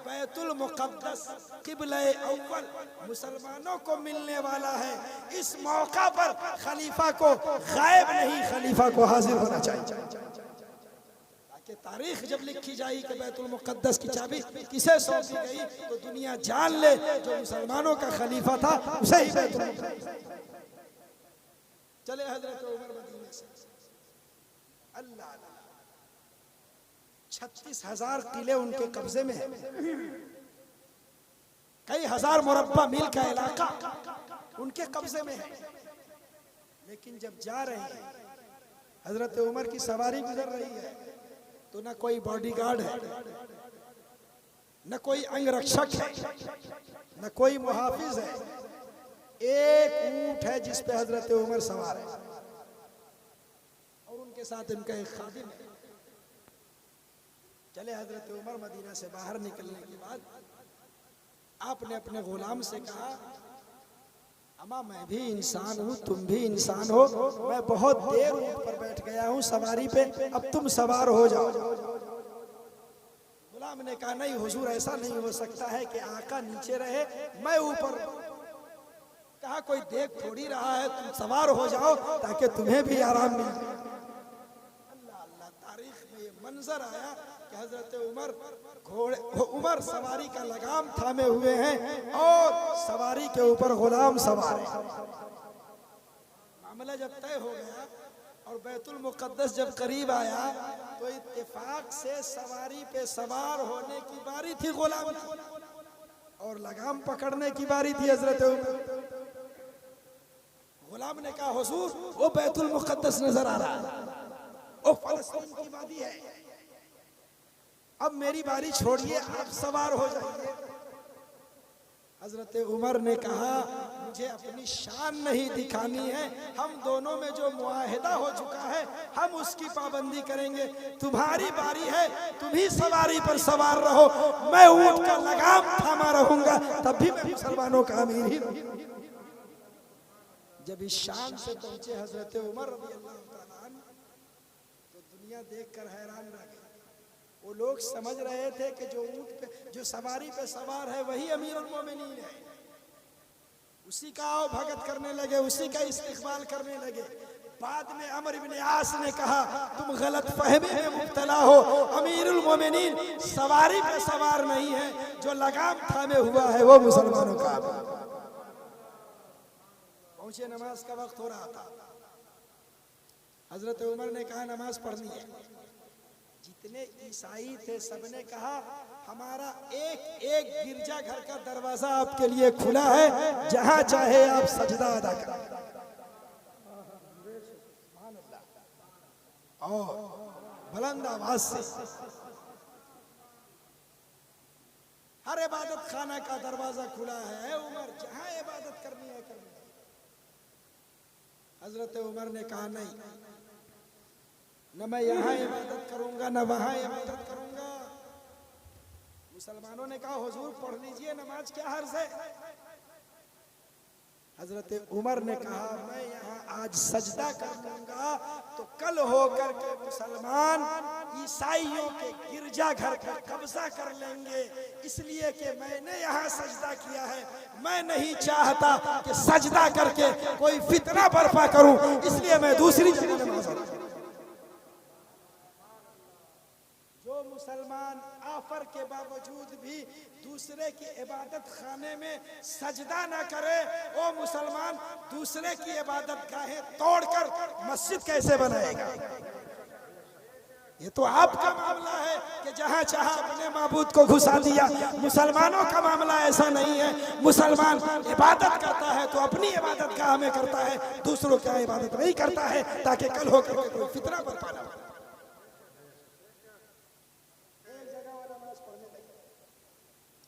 बैतुल मुक़द्दस क़िबला अव्वल मुसलमानों को मिलने वाला है। इस मौका पर खलीफा को गायब नहीं, खलीफा को हाजिर होना चाहिए, ताकि तारीख जब लिखी जाए कि बैतुल मुक़द्दस की चाबी किसे सौंपी गई तो दुनिया जान ले जो मुसलमानों का खलीफा था उसे ही बैतुल मुक़द्दस। चले हजरत उमर मदीने से, अल्लाह 36,000 किले उनके कब्जे में है, कई हजार मुरब्बा मील का इलाका उनके कब्जे में है। लेकिन जब जा रहे हैं, हजरत उमर की सवारी गुजर रही है, तो न कोई बॉडीगार्ड है, न कोई अंगरक्षक है, न कोई मुहाफिज है, एक ऊंट है जिस पे हजरत उमर सवार है और उनके साथ इनका एक खादिम है। चले हजरत उमर मदीना से बाहर निकलने के बाद आपने अपने गुलाम से कहा, अमा मैं भी इंसान हूँ, तुम भी इंसान हो, मैं बहुत देर ऊँट पर बैठ गया हूँ सवारी पे, अब तुम सवार हो जाओ। गुलाम ने कहा, नहीं हुजूर, ऐसा नहीं हो सकता है कि आका नीचे रहे मैं ऊपर। कहा, कोई देख थोड़ी रहा है, तुम सवार हो जाओ ताकि तुम्हें भी आराम मिले। अल्लाह अल्लाह, तारीख में ये मंजर आया कि हजरत उमर सवारी का लगाम थामे हुए हैं और सवारी के ऊपर गुलाम सवार है। मामला जब तय हो गया और बैतुल मुक़द्दस जब करीब आया तो इत्तेफाक से सवारी पे सवार होने की बारी थी गुलाम की और लगाम पकड़ने की बारी थी हजरत उमर। गुलाम ने कहा, हुजूर वो बैतुल मुक़द्दस नजर आ रहा है, वो फ़लस्तीन की वादी है, अब मेरी बारी छोड़िए, आप सवार हो जाइए। हजरत उमर ने कहा, मुझे अपनी शान नहीं दिखानी है, हम दोनों में जो मुआहिदा हो चुका है हम उसकी पाबंदी करेंगे। तुम्हारी बारी है, तुम ही सवारी पर सवार रहो, मैं ऊंट का लगाम थामा रहूंगा, तब भी मैं मुसलमानों का अमीर ही रहूंगा। जब इस शान से पहुंचे हजरत उमर रज़ी अल्लाह तआला अन्हु, तो दुनिया देखकर हैरान रह गई। वो लोग समझ रहे थे कि जो ऊंट पे, जो सवारी पे सवार है वही अमीरुल मोमिनीन है, उसी का आओ भगत करने लगे, उसी का इस्तिक़बाल करने लगे। बाद में अमर इब्न आस ने कहा, तुम गलत फहमी में मुब्तला हो, अमीरुल मोमिनीन सवारी पे सवार नहीं है, जो लगाम थामे हुआ है वो मुसलमानों का। पहुंचे, नमाज का वक्त हो रहा था। हजरत उमर ने कहा, नमाज पढ़नी है। जितने ईसाई थे सबने कहा, हमारा एक एक गिरजा घर का दरवाजा आपके लिए खुला है, जहां चाहे आप सजदा अदा करें। और बुलंद आवाज से हर इबादत खाना का दरवाजा खुला है, उमर जहां इबादत करनी है करनी है। हजरत उमर ने कहा, नहीं, न मैं यहाँ इबादत करूंगा न वहां इबादत करूंगा। मुसलमानों ने कहा, हुजूर पढ़ लीजिए नमाज, क्या हर्ज है। हजरत उमर ने कहा, मैं यहाँ आज सजदा कर लूंगा तो कल होकर के मुसलमान ईसाइयों के गिरजा घर पर कब्जा कर लेंगे, इसलिए कि मैंने यहाँ सजदा किया है। मैं नहीं चाहता कि सजदा करके कोई फितना बर्पा करूं, इसलिए मैं दूसरी जगह नमाज अदा करूं। जो मुसलमान आफर के बावजूद भी दूसरे की इबादत खाने में सजदा ना करे, वो मुसलमान दूसरे की इबादत गाहें तोड़कर मस्जिद कैसे बनाएगा। ये तो आपका मामला है कि जहां चाहा अपने माबूद को घुसा दिया। मुसलमानों का मामला ऐसा नहीं है। मुसलमान इबादत करता है तो अपनी इबादत गाह में करता है, दूसरों की इबादत नहीं करता है ताकि कल होकर के कोई फितना बरपा ना हो।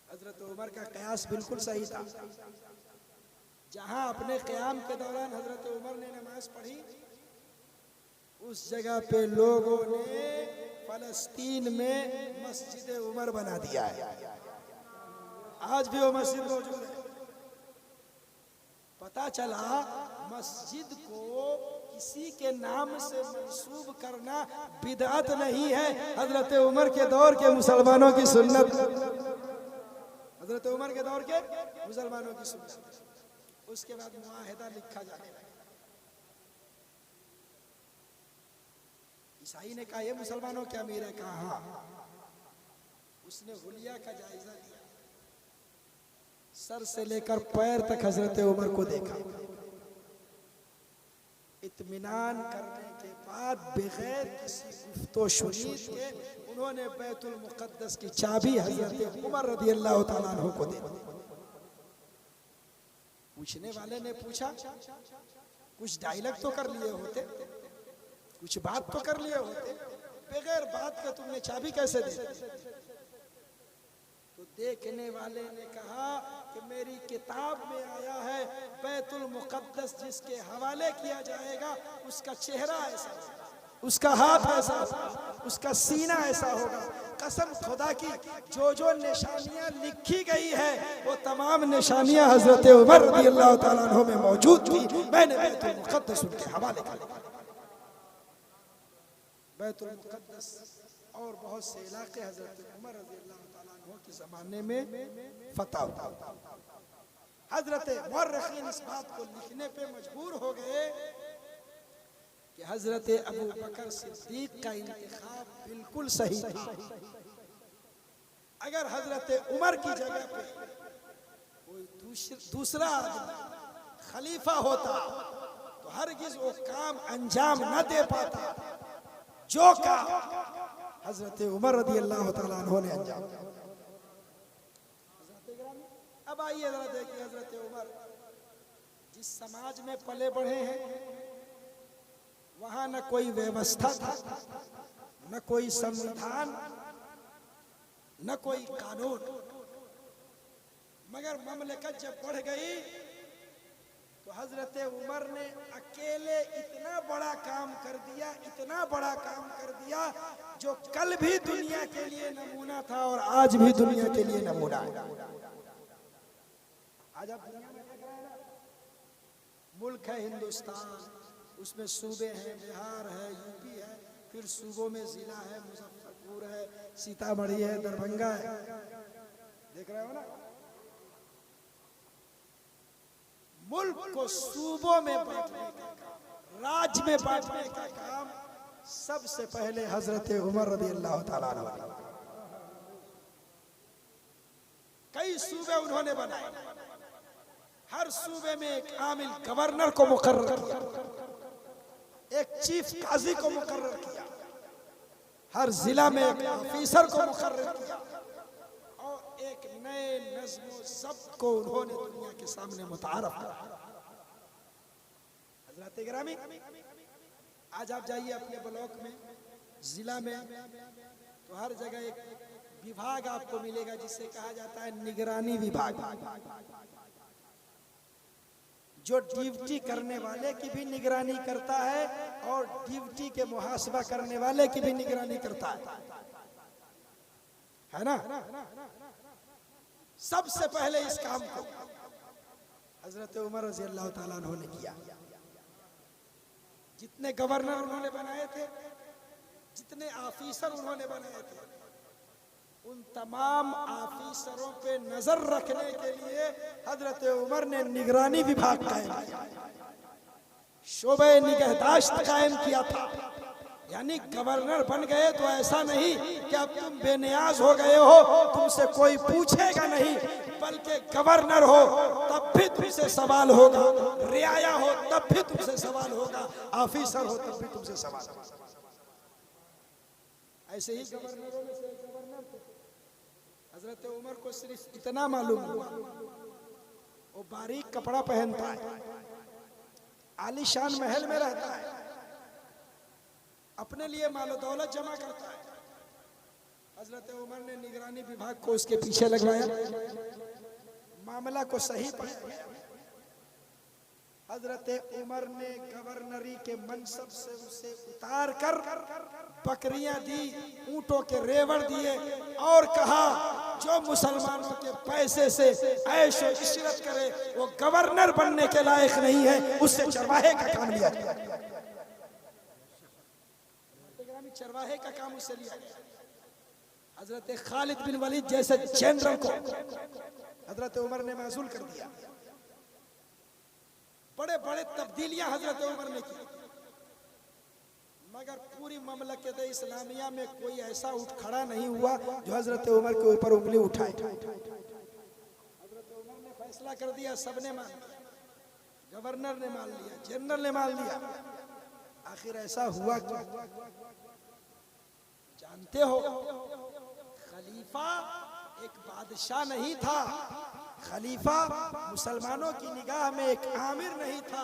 हजरत उमर का कयास बिल्कुल सही था। जहां अपने क़याम के दौरान हजरत उमर ने नमाज पढ़ी, उस जगह पे लोगों ने फलस्तीन में मस्जिद उमर बना दिया है। आज भी वो मस्जिद मौजूद है। पता चला मस्जिद को किसी के नाम से मंसूब करना बिदअत नहीं है, हजरत उमर के दौर के मुसलमानों की सुन्नत। हजरत उमर के दौर के मुसलमानों की सुन्नत। उसके बाद मुआहिदा लिखा जाने लगा। ईसाई ने कहा ये मुसलमानों के अमीर है, कहा हाँ। उसने हुलिया का जायजा लिया, सर से लेकर पैर तक हजरत उमर को देखा। इत्मीनान करने के बाद बगैर किसी गुफ्तो शुनीद के उन्होंने बैतुल मुक़द्दस की चाबी हजरत उमर रज़ियल्लाहु ताला अन्हु को दे दी। पूछने वाले ने पूछा, कुछ डायलॉग तो कर लिए होते, कुछ बात तो कर लिए होते, बगैर बात के तुमने चाबी कैसे दी? तो देखने वाले ने कहा कि मेरी किताब में आया है बैतुल मुक़द्दस जिसके हवाले किया जाएगा उसका चेहरा ऐसा होगा, उसका हाथ ऐसा होगा, उसका सीना ऐसा होगा। कसम खुदा की जो जो निशानियां लिखी गई है वो तमाम निशानियां हजरत उमर रज़ियल्लाहु ताला अन्हु में मौजूद थी। मैंने बैतुल मुक़द्दस उनके हवाले कर दिया। बैतुल मुक़द्दस और बहुत से इलाके हजरत उमर रज़ियल्लाहु ताला अन्हु के ज़माने में फतह हुआ। हजरत मुअर्रिखीन इस बात को लिखने पे मजबूर हो गए कि हजरत अबू बकर सिद्दीक का इंतखाब बिल्कुल सही था। अगर हजरत उमर की जगह पे कोई दूसरा आदमी खलीफा होता तो हरगिज वो काम अंजाम न दे पाता जो का हजरत उमर रज़ियल्लाहु ताला अन्हु ने अंजाम दिया। अब आइए जरा देखिए, हजरत उमर जिस समाज में पले बढ़े हैं वहां न कोई व्यवस्था था, न कोई संविधान, न कोई कानून, मगर ममलकत जब बढ़ गई तो हजरत उमर ने अकेले इतना बड़ा काम कर दिया, इतना बड़ा काम कर दिया जो कल भी दुनिया के लिए नमूना था और आज भी दुनिया के लिए नमूना है। आज आप दुनिया में देख रहे हैं ना, मुल्क है हिंदुस्तान, उसमें सूबे हैं, बिहार है, यूपी है, फिर सूबों में जिला है, मुजफ्फरपुर है, सीतामढ़ी है, दरभंगा है। देख रहे हो ना, मुल्क को सूबों में बांटने का काम, राज्य में बांटने का काम सबसे पहले हजरत उमर रज़ियल्लाहु ताला अन्हु। कई सूबे उन्होंने बनाए, हर सूबे में एक आमिल गवर्नर को मुकर्रर किया, एक चीफ काजी को मुकर्रर किया, हर जिला में एक ऑफिसर को मुकर्रर किया और एक नए नज़्म ज़ब्त को उन्होंने दुनिया के सामने मुतारफ करा। हज़रात गिरामी, आज आप जाइए अपने ब्लॉक में, जिला में, तो हर जगह एक विभाग आपको मिलेगा जिसे कहा जाता है निगरानी विभाग, जो ड्यूटी करने वाले की भी निगरानी करता है और ड्यूटी के मुहासबा करने वाले की भी निगरानी करता है ना। सबसे पहले इस काम को हजरत उमर रज़ियल्लाहु ताला अन्हु ने किया। जितने गवर्नर उन्होंने बनाए थे, जितने ऑफिसर उन्होंने बनाए थे, उन तमाम ऑफिसरों पे नजर रखने के लिए हजरत उमर ने निगरानी विभाग कायम किया, शोबे निगहदाश्त कायम किया था। यानी गवर्नर बन गए तो ऐसा नहीं कि अब तुम बेनियाज हो गए हो, तुमसे कोई पूछेगा नहीं, बल्कि गवर्नर हो तब भी तुमसे सवाल होगा, रियाया हो तब भी तुमसे सवाल होगा, ऑफिसर हो तब भी तुमसे सवाल होगा। ऐसे ही गवर्नरों में से एक गवर्नर थे, हजरत उमर को सिर्फ इतना मालूम हुआ, वो बारीक कपड़ा पहनता है, आलीशान महल में रहता है, अपने लिए मालो दौलत जमा करता है। हजरत उमर ने निगरानी विभाग को उसके पीछे लगवाया, मामला को सही पकड़ा। हजरत उमर ने गवर्नरी के मनसब से उसे उतार कर बकरियां दी, ऊंटों के रेवड़ दिए और कहा जो मुसलमानों के पैसे से ऐश और इशरत करे वो गवर्नर बनने के लायक नहीं है, उससे चरवाहे का काम लिया गया। चरवाहे का काम उससे लिया गया। हजरत खालिद बिन वलीद जैसे जनरल को हजरत उमर ने माजूल कर दिया। बड़े बड़े तब्दीलियां हजरत उमर ने की, मगर पूरी ममलकत इस्लामिया में कोई ऐसा उठ खड़ा नहीं हुआ जो हजरत उमर के ऊपर उंगली उठाए। हजरत उमर ने फैसला कर दिया, सबने मान लिया, गवर्नर ने मान लिया, जनरल ने मान लिया। आखिर ऐसा हुआ क्या जानते हो? खलीफा एक बादशाह नहीं था, खलीफा मुसलमानों की निगाह में एक आमिर नहीं था,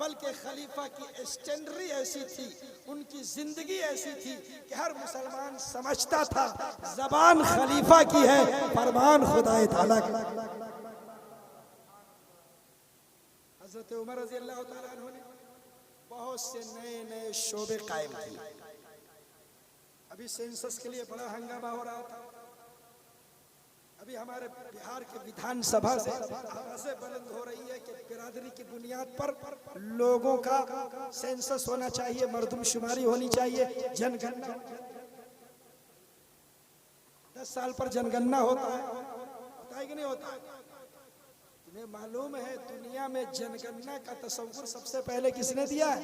बल्कि खलीफा की स्टैंडर्ड ऐसी थी, उनकी जिंदगी ऐसी थी कि हर मुसलमान समझता था जबान खलीफा की है, फरमान खुदाए ताला का। हजरत उमर रज़ी अल्लाह तआला अन्हु ने बहुत से नए नए शोबे कायम किए। अभी सेंसस के लिए बड़ा हंगामा हो रहा था, अभी हमारे बिहार के विधानसभा से आवाजें बुलंद हो रही है कि बिरादरी की बुनियाद पर लोगों का सेंसस होना चाहिए, मर्दमशुमारी होनी चाहिए, जनगणना। 10 साल पर जनगणना होता है कि नहीं होता है? तुम्हें मालूम है दुनिया में जनगणना का तस्वुर सबसे पहले किसने दिया है?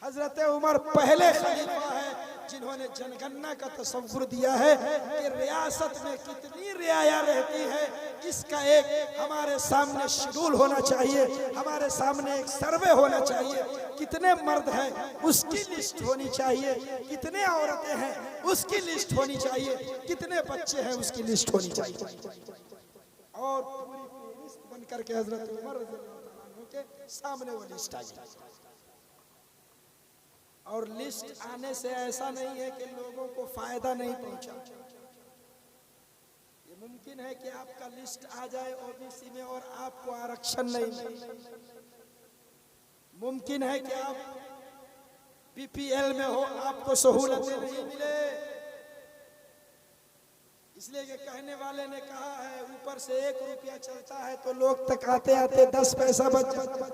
हजरत उमर पहले खलीफा है जिन्होंने जनगणना का तस्वुर दिया है कि रियासत में कितनी रियाया रहती है, इसका एक हमारे सामने शेड्यूल होना चाहिए, हमारे सामने एक सर्वे होना चाहिए। कितने मर्द हैं उसकी लिस्ट होनी चाहिए, कितने औरतें हैं उसकी लिस्ट होनी चाहिए, कितने बच्चे हैं उसकी लिस्ट होनी चाहिए। और पूरी लिस्ट बन करके हजरत उमर रज़ी अल्लाह अन्हु के सामने वो लिस्ट आ गई। और लिस्ट आने से ऐसा नहीं है कि लोगों को फायदा नहीं पहुंचा, ये मुमकिन है कि आपका लिस्ट आ जाए ओबीसी में और आपको आरक्षण नहीं मिले, मुमकिन है कि आप बीपीएल में हो, आपको सहूलतें नहीं मिले। इसलिए कि कहने वाले ने कहा है ऊपर से 1 रुपया चलता है तो लोग तक आते आते 10 पैसा बच जाता है।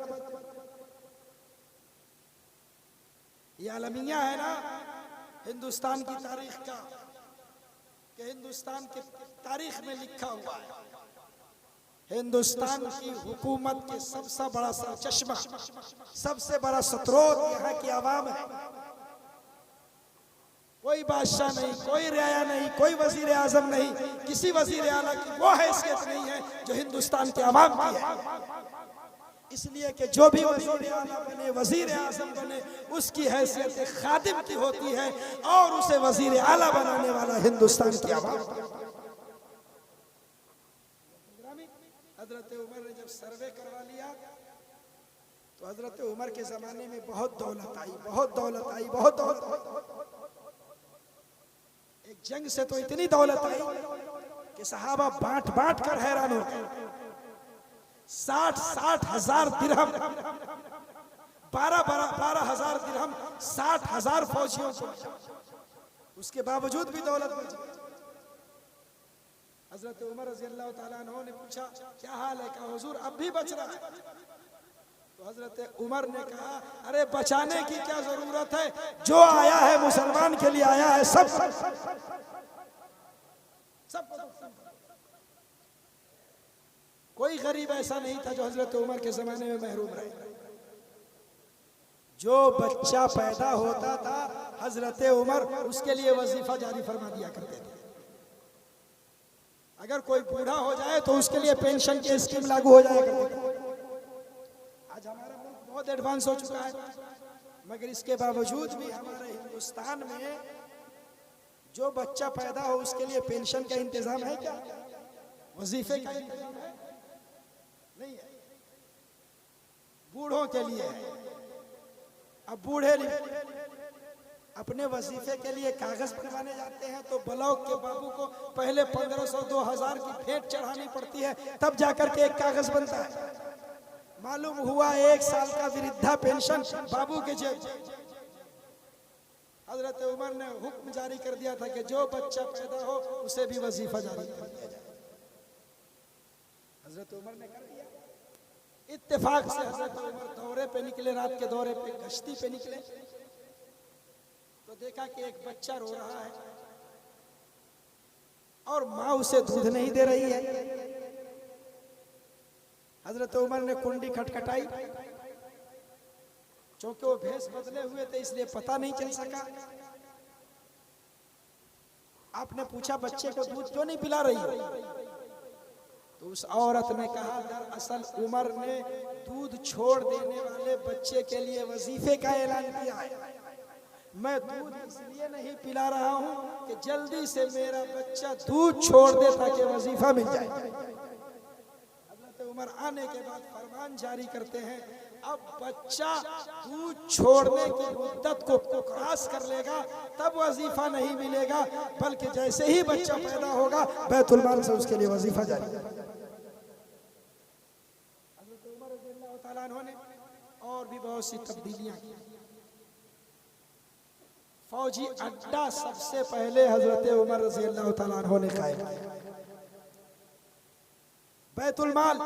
ये अलमिया है ना हिंदुस्तान की तारीख का, कि हिंदुस्तान की तारीख में लिखा हुआ है हिंदुस्तान की हुकूमत के सबसे बड़ा सरचश्मा, सबसे बड़ा स्रोत यहाँ की आवाम है। कोई बादशाह नहीं, कोई रियाया नहीं, कोई वजीर आजम नहीं, किसी वजीर आला की वो हैसियत नहीं है जो हिंदुस्तान के आवाम की है। इसलिए कि जो भी वजीर आला बने, वजीर आजम बने, उसकी हैसियत खादिम की होती है और उसे वजीर आला बनाने वाला हिंदुस्तान की आवाम। हजरत उमर ने जब सर्वे करवा लिया तो हजरत उमर के जमाने में बहुत दौलत आई, बहुत दौलत आई, बहुत दौलत आई। एक जंग से तो इतनी दौलत आई कि सहाबा बांट बांट कर हैरान हो गए। 60 हजार दिरहम, 12,000 दिरहम 60,000 फौजियों को, उसके बावजूद भी दौलत बची। हजरत उमर रज़ी अल्लाह तआला अन्हु ने पूछा क्या हाल है, कहा हुजूर अब भी बच रहा है। तो हजरत उमर ने कहा अरे बचाने की क्या जरूरत है, जो आया है मुसलमान के लिए आया है, सब कोई गरीब ऐसा नहीं था जो हजरत उमर के जमाने में महरूम रहे। जो बच्चा पैदा होता था हजरत उमर उसके लिए वजीफा जारी फरमा दिया करते थे। अगर कोई बूढ़ा हो जाए तो उसके लिए पेंशन की स्कीम लागू हो जाया करती थी। आज हमारा मुल्क बहुत एडवांस हो चुका है, मगर इसके बावजूद भी हमारे हिंदुस्तान में जो बच्चा पैदा हो उसके लिए पेंशन का इंतजाम है क्या? वजीफे का इंतजाम है? नहीं है। बूढ़ों के लिए है। अब बूढ़े अपने वजीफे के लिए कागज बनवाने जाते हैं तो ब्लॉक के बाबू को पहले 1500-2000 की भेंट चढ़ानी पड़ती है, तब जाकर के एक कागज बनता है। मालूम हुआ 1 साल का वृद्धा पेंशन बाबू के जेब। हजरत उमर ने हुक्म जारी कर दिया था कि जो बच्चा पैदा हो उसे भी वजीफा जारी कर दिया जाए। हजरत उमर ने कर दिया। इत्तेफाक से हजरत उमर दौरे पे निकले, रात के दौरे पे, गश्ती पे निकले तो देखा कि एक बच्चा रो रहा है और माँ उसे दूध नहीं दे रही है। हजरत उमर ने कुंडी खटखटाई, चूंकि वो भेष बदले हुए थे इसलिए पता नहीं चल सका। आपने पूछा बच्चे को दूध क्यों नहीं पिला रही हो? तो उस औरत ने कहा दरअसल उमर ने दूध छोड़ देने वाले बच्चे के लिए वजीफे का ऐलान किया है। मैं दूध इसलिए नहीं पिला रहा हूं कि जल्दी से मेरा बच्चा दूध छोड़ दे ताकि वजीफा मिल जाए। हज़रत उमर आने के बाद फरमान जारी करते हैं, अब बच्चा दूध छोड़ने की मुद्दत को क्रॉस कर लेगा तब वजीफा नहीं मिलेगा, बल्कि जैसे ही बच्चा पैदा होगा बैतुल माल से उसके लिए वजीफा जारी। हज़रत उमर रज़ियल्लाहु ताला अन्हु ने और भी बहुत सी तब्दीलियां की। फौजी अड्डा सबसे पहले हजरत उमर रज़ियल्लाहु ताला अन्हु ने कायम किया। बैतुल माल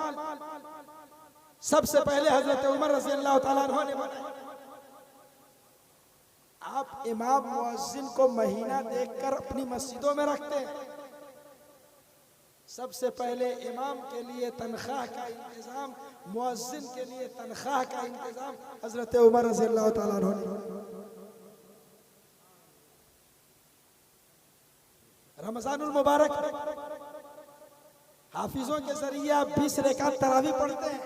सबसे पहले हजरत उमर रज़ियल्लाहु ताला अन्हु ने बनाया। आप इमाम मुअज्जिन को महीना देखकर अपनी मस्जिदों में रखते हैं। सबसे पहले इमाम के लिए तनख्वाह का इंतजाम, मुअज्जिन के लिए तनख्वाह का इंतजाम हजरत उमर रज़ियल्लाहु ताला अन्हु ने। रमजानुल मुबारक हाफिजों के जरिए आप 20 रकात तरावी पढ़ते हैं।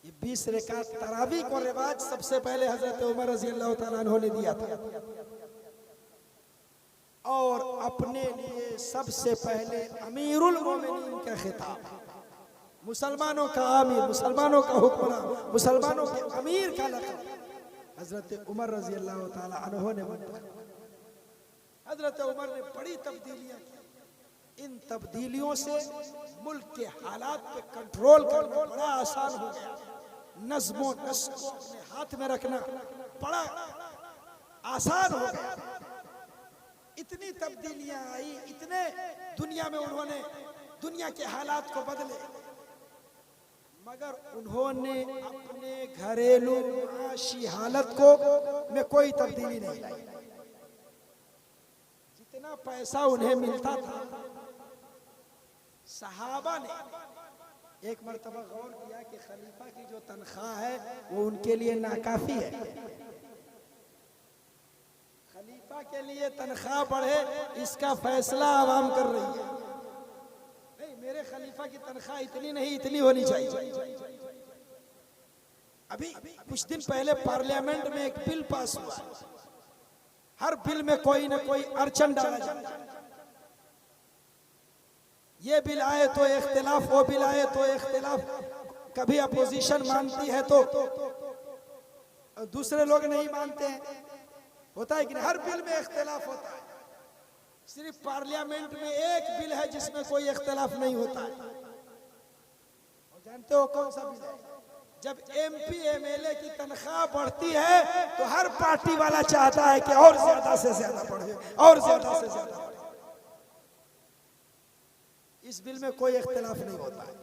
ये 20 रकात तरावी को रिवाज सबसे पहले हजरत उमर रज़ियल्लाहु ताला अन्हु ने दिया था और अपने लिए सबसे पहले अमीरुल मोमिनीन का खिताब, मुसलमानों का आमिर, मुसलमानों का हुक्मरान, मुसलमानों के अमीर का लक़ब हजरत उमर रज़ियल्लाहु ताला अन्हु ने बनाया। हजरत उमर ने बड़ी तब्दीलियां की। इन तब्दीलियों से मुल्क के हालात पे कंट्रोल करना बड़ा आसान हो गया। नज़्म व नस्क को अपने हाथ में रखना बड़ा आसान हो गया। इतनी तब्दीलियां आई, इतने दुनिया में उन्होंने दुनिया के हालात को बदले, मगर उन्होंने अपने घरेलू माशी हालत को में कोई तब्दीली नहीं लाई। जितना पैसा उन्हें मिलता था, सहाबा ने एक मर्तबा गौर किया कि खलीफा की जो तनख्वाह है वो उनके लिए नाकाफी है। खलीफा के लिए तनख्वाह बढ़े इसका फैसला आवाम कर रही है। नहीं, मेरे खलीफा की तनख्वाह इतनी नहीं, इतनी होनी चाहिए। अभी कुछ दिन पहले पार्लियामेंट में एक बिल पास हुआ। हर बिल में कोई ना कोई अड़चन डाला जाता है। ये बिल आए तो इख्तिलाफ, वो बिल आए तो इख्तिलाफ, कभी अपोजिशन मानती है तो दूसरे लोग नहीं मानते हैं। होता है कि नहीं? हर बिल में इख्तिलाफ होता है। सिर्फ पार्लियामेंट में एक बिल है जिसमें कोई इख्तिलाफ नहीं होता है। और जानते हो कौन सा बिल है? जब MP MLA की तनख्वाह बढ़ती है तो हर पार्टी वाला चाहता है कि और ज्यादा से ज्यादा बढ़े, और ज्यादा से ज्यादा बढ़े। इस बिल में कोई इख्तिलाफ नहीं होता है।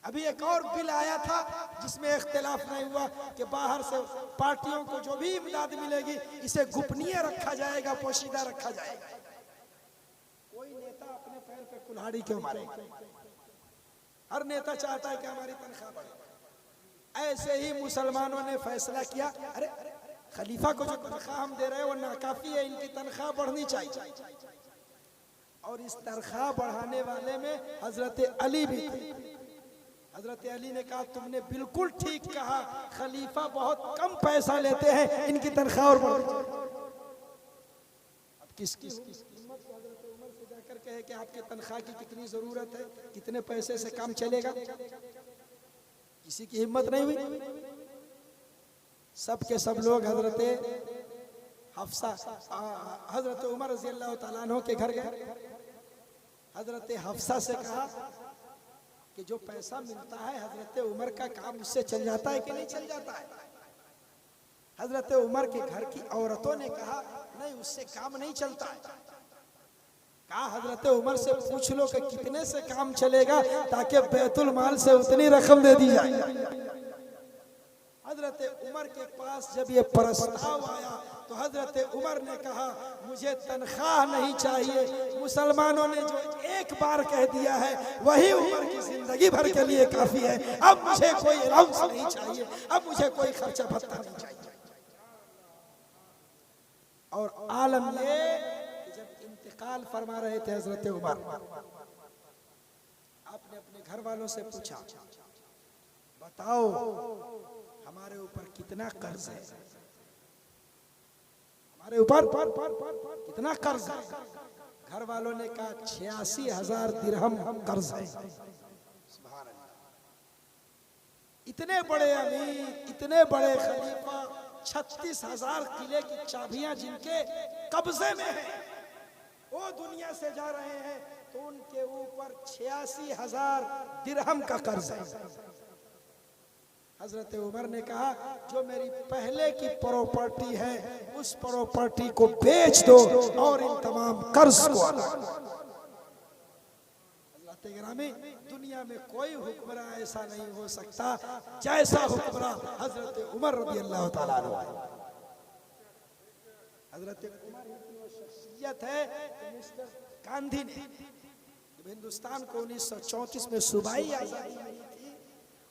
अभी एक और बिल आया था जिसमें इख्तिलाफ नहीं हुआ कि बाहर से पार्टियों को जो भी इमदाद मिलेगी इसे गोपनीय रखा जाएगा, पोशीदा रखा जाएगा। कोई नेता अपने पैर पे कुल्हाड़ी क्यों मारेगा? हर नेता चाहता है कि हमारी तनख्वाह बढ़े। ऐसे ही मुसलमानों ने फैसला किया, अरे खलीफा को जो तनख्वाह हम दे रहे हैं वो नाकाफी है, इनकी तनख्वाह बढ़नी चाहिए। और इस तनख्वाह बढ़ाने वाले में हजरत अली भी थे। हजरत अली ने कहा तुमने बिल्कुल ठीक कहा, खलीफा बहुत कम पैसा लेते हैं, इनकी तनख्वाह और बढ़ दीजिए। अब किसकी हिम्मत हजरत उमर से जाकर कहे कि आपके तनख्वाह की कितनी जरूरत है, कितने पैसे से काम चलेगा? किसी की हिम्मत नहीं हुई। सब के सब लोग हजरत हफ्सा हजरत उमर रज़ी अल्लाह तआला अन्हु के घर गए। हजरत हफ्सा से कहा कि जो पैसा मिलता है हजरत उमर का काम उससे चल जाता है कि नहीं चल जाता है? हजरत उमर के घर की औरतों ने कहा नहीं, उससे काम नहीं चलता है। कहा हजरत उमर से पूछ लो कि कितने से काम चलेगा, ताकि बैतुल माल से उतनी रकम दे दी जाए। हजरत उमर के पास जब ये प्रस्ताव आया तो हजरत उमर ने कहा मुझे तनख्वाह नहीं चाहिए, मुसलमानों ने जो एक बार कह दिया है वही उमर की जिंदगी भर के लिए काफी है। अब मुझे कोई अलाउंस नहीं चाहिए, अब मुझे कोई खर्चा भत्ता नहीं चाहिए। और आलम ये जब इंतकाल फरमा रहे थे हजरत उमर, आपने अपने घर वालों से पूछा बताओ हमारे ऊपर कितना कर्ज है, हमारे ऊपर कितना कर्ज है? घर वालों ने कहा 86,000 दिरहम कर्ज है। सुभान अल्लाह। इतने बड़े अमीर, इतने बड़े खलीफा, 36,000 किले की चाबियां जिनके कब्जे में है, वो दुनिया से जा रहे हैं तो उनके ऊपर 86,000 दिरहम का कर्ज है। हजरत उमर ने कहा जो मेरी पहले की प्रॉपर्टी है उस प्रॉपर्टी को बेच दो और इन तमाम कर्ज को अदा करो। हजरत गिरामी, दुनिया में कोई हुक्मरां ऐसा नहीं हो सकता जैसा हुक्मरां हजरत उमर रज़ी अल्लाह तआला अन्हु है। हजरत उमर की वो शख्सियत है कि मिस्टर गांधी ने जब हिंदुस्तान को 1934 में सूबाई आजादी मिली थी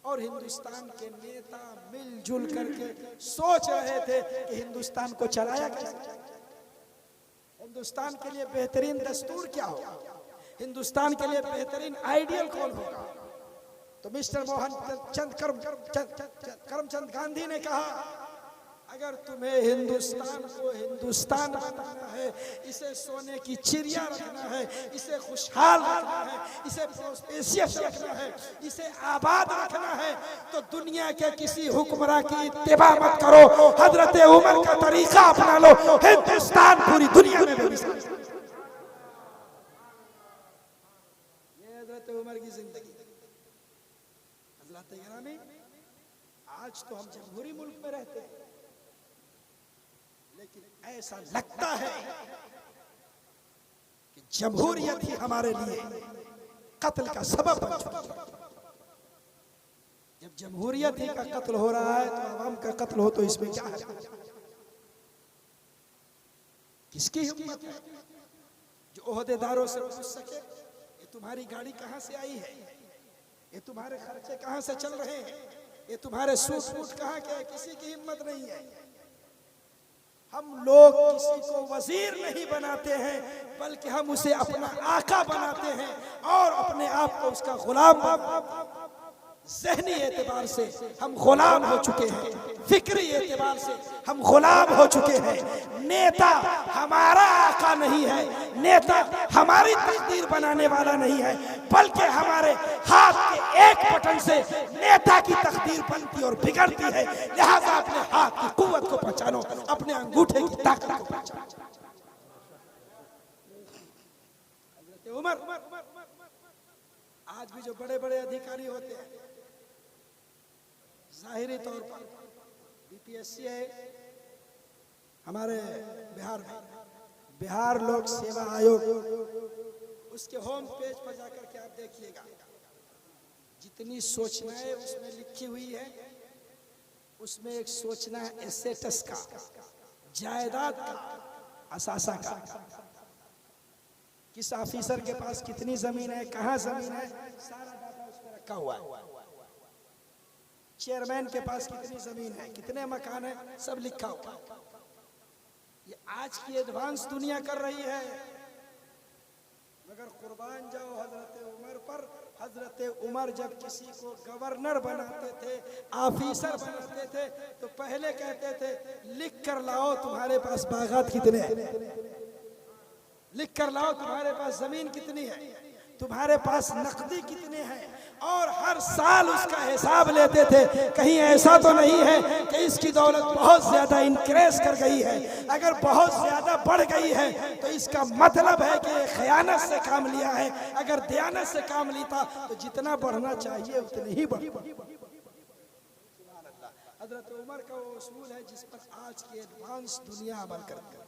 और हिंदुस्तान के नेता मिलजुल करके सोच रहे थे कि हिंदुस्तान को चलाया कैसे, हिंदुस्तान के लिए बेहतरीन दस्तूर क्या होगा, हिंदुस्तान के लिए बेहतरीन आइडियल कौन होगा, तो मिस्टर करमचंद गांधी ने कहा अगर तुम्हें हिंदुस्तान को हिंदुस्तान बनाना है, इसे सोने की चिड़िया रखना है, इसे खुशहाल रखना है, इसे प्रोस्पेशियस रखना है, इसे आबाद रखना है, तो दुनिया के किसी हुक्मरां की इत्तिबा मत करो, हजरत उमर का तरीका अपना लो, हिंदुस्तान पूरी दुनिया में बेमिसाल। ये हजरत उमर की जिंदगी। हजरत गिरामी, आज तो हम जमहूरी मुल्क में रहते हैं, लेकिन ऐसा लगता है कि जमहूरियत ही हमारे लिए कत्ल का सबब बन चुकी है। जब जमहूरियत ही का कत्ल हो रहा है तो आवाम का कत्ल हो तो इसमें क्या है? किसकी हिम्मत है जो ओहदेदारों से पूछ सके ये तुम्हारी गाड़ी कहां से आई है, ये तुम्हारे खर्चे कहां से चल रहे हैं, ये तुम्हारे सूट वूट कहां के है? किसी की हिम्मत नहीं है। हम लोग किसी को वजीर नहीं बनाते हैं, बल्कि हम उसे अपना आका बनाते हैं और अपने आप को उसका गुलाम बनाते हैं। ज़हनी एतबार से हम गुलाम हो चुके हैं, फिक्री एतबार से हम गुलाम हो चुके हैं। नेता हमारा आका नहीं है, नेता हमारी तकदीर बनाने वाला नहीं है, बल्कि हमारे हाथ के एक बटन से नेता की तकदीर बनती और बिगड़ती है। लिहाजा अपने हाथ की कुव्वत को पहचानो, अपने अंगूठे की ताकत को पहचानो। उमर, आज भी जो बड़े बड़े अधिकारी होते हैं, जाहिरी तौर पर बीपीएससी है हमारे बिहार में, बिहार लोक सेवा आयोग, उसके होम पेज पर जाकर के आप देखिएगा जितनी सूचनाएं उसमें लिखी हुई है, उसमें एक सूचना है एसेट्स का, जायदाद का, असासा का, किस ऑफिसर के पास कितनी जमीन है, कहाँ जमीन है, सारा डाटा उस पर रखा हुआ है। चेयरमैन के पास कितनी जमीन है, कितने मकान है, सब लिखा हुआ। ये आज की एडवांस दुनिया कर रही है, मगर कुर्बान जाओ हजरत उमर पर। हजरत उमर जब किसी को गवर्नर बनाते थे, ऑफिसर बनाते थे, तो पहले कहते थे लिख कर लाओ तुम्हारे पास बागात कितने हैं, लिख कर लाओ तुम्हारे पास जमीन कितनी है, तुम्हारे पास नकदी कितने हैं, और हर साल उसका हिसाब लेते थे। कहीं ऐसा तो नहीं है कि इसकी दौलत बहुत ज्यादा इंक्रीज कर गई है। अगर बहुत ज्यादा बढ़ गई है तो इसका मतलब है कि खयानत से काम लिया है। अगर दयानत से काम लिया तो जितना बढ़ना चाहिए उतने ही बढ़। हजरत उमर का वो उसूल है जिस पर आज की एडवांस दुनिया अमल करती है।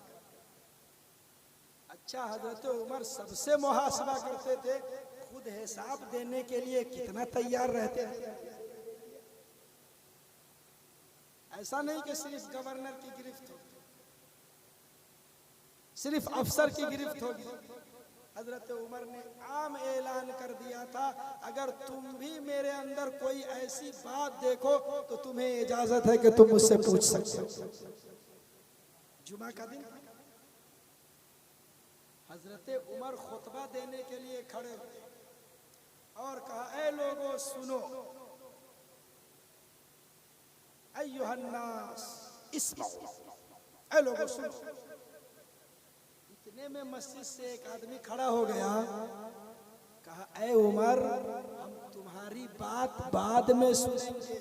अच्छा, हजरत उमर सबसे मुहासबा करते थे, खुद हिसाब देने के लिए कितना तैयार रहते थे। ऐसा नहीं कि सिर्फ गवर्नर की गिरफ्त होगी, सिर्फ अफसर की गिरफ्त होगी। हजरत उमर ने आम ऐलान कर दिया था, अगर तुम भी मेरे अंदर कोई ऐसी बात देखो तो तुम्हें इजाजत है कि तुम मुझसे पूछ सकते हो। जुमा का दिन हजरत उमर खुतबा देने के लिए खड़े हुए और कहा, ऐ लोगों सुनो, अय्युहन्नास इस्माऊ, ऐ लोगों सुनो। इतने में मस्जिद से एक आदमी खड़ा हो गया, कहा, ऐ उमर, हम तुम्हारी बात बाद में सुनेंगे,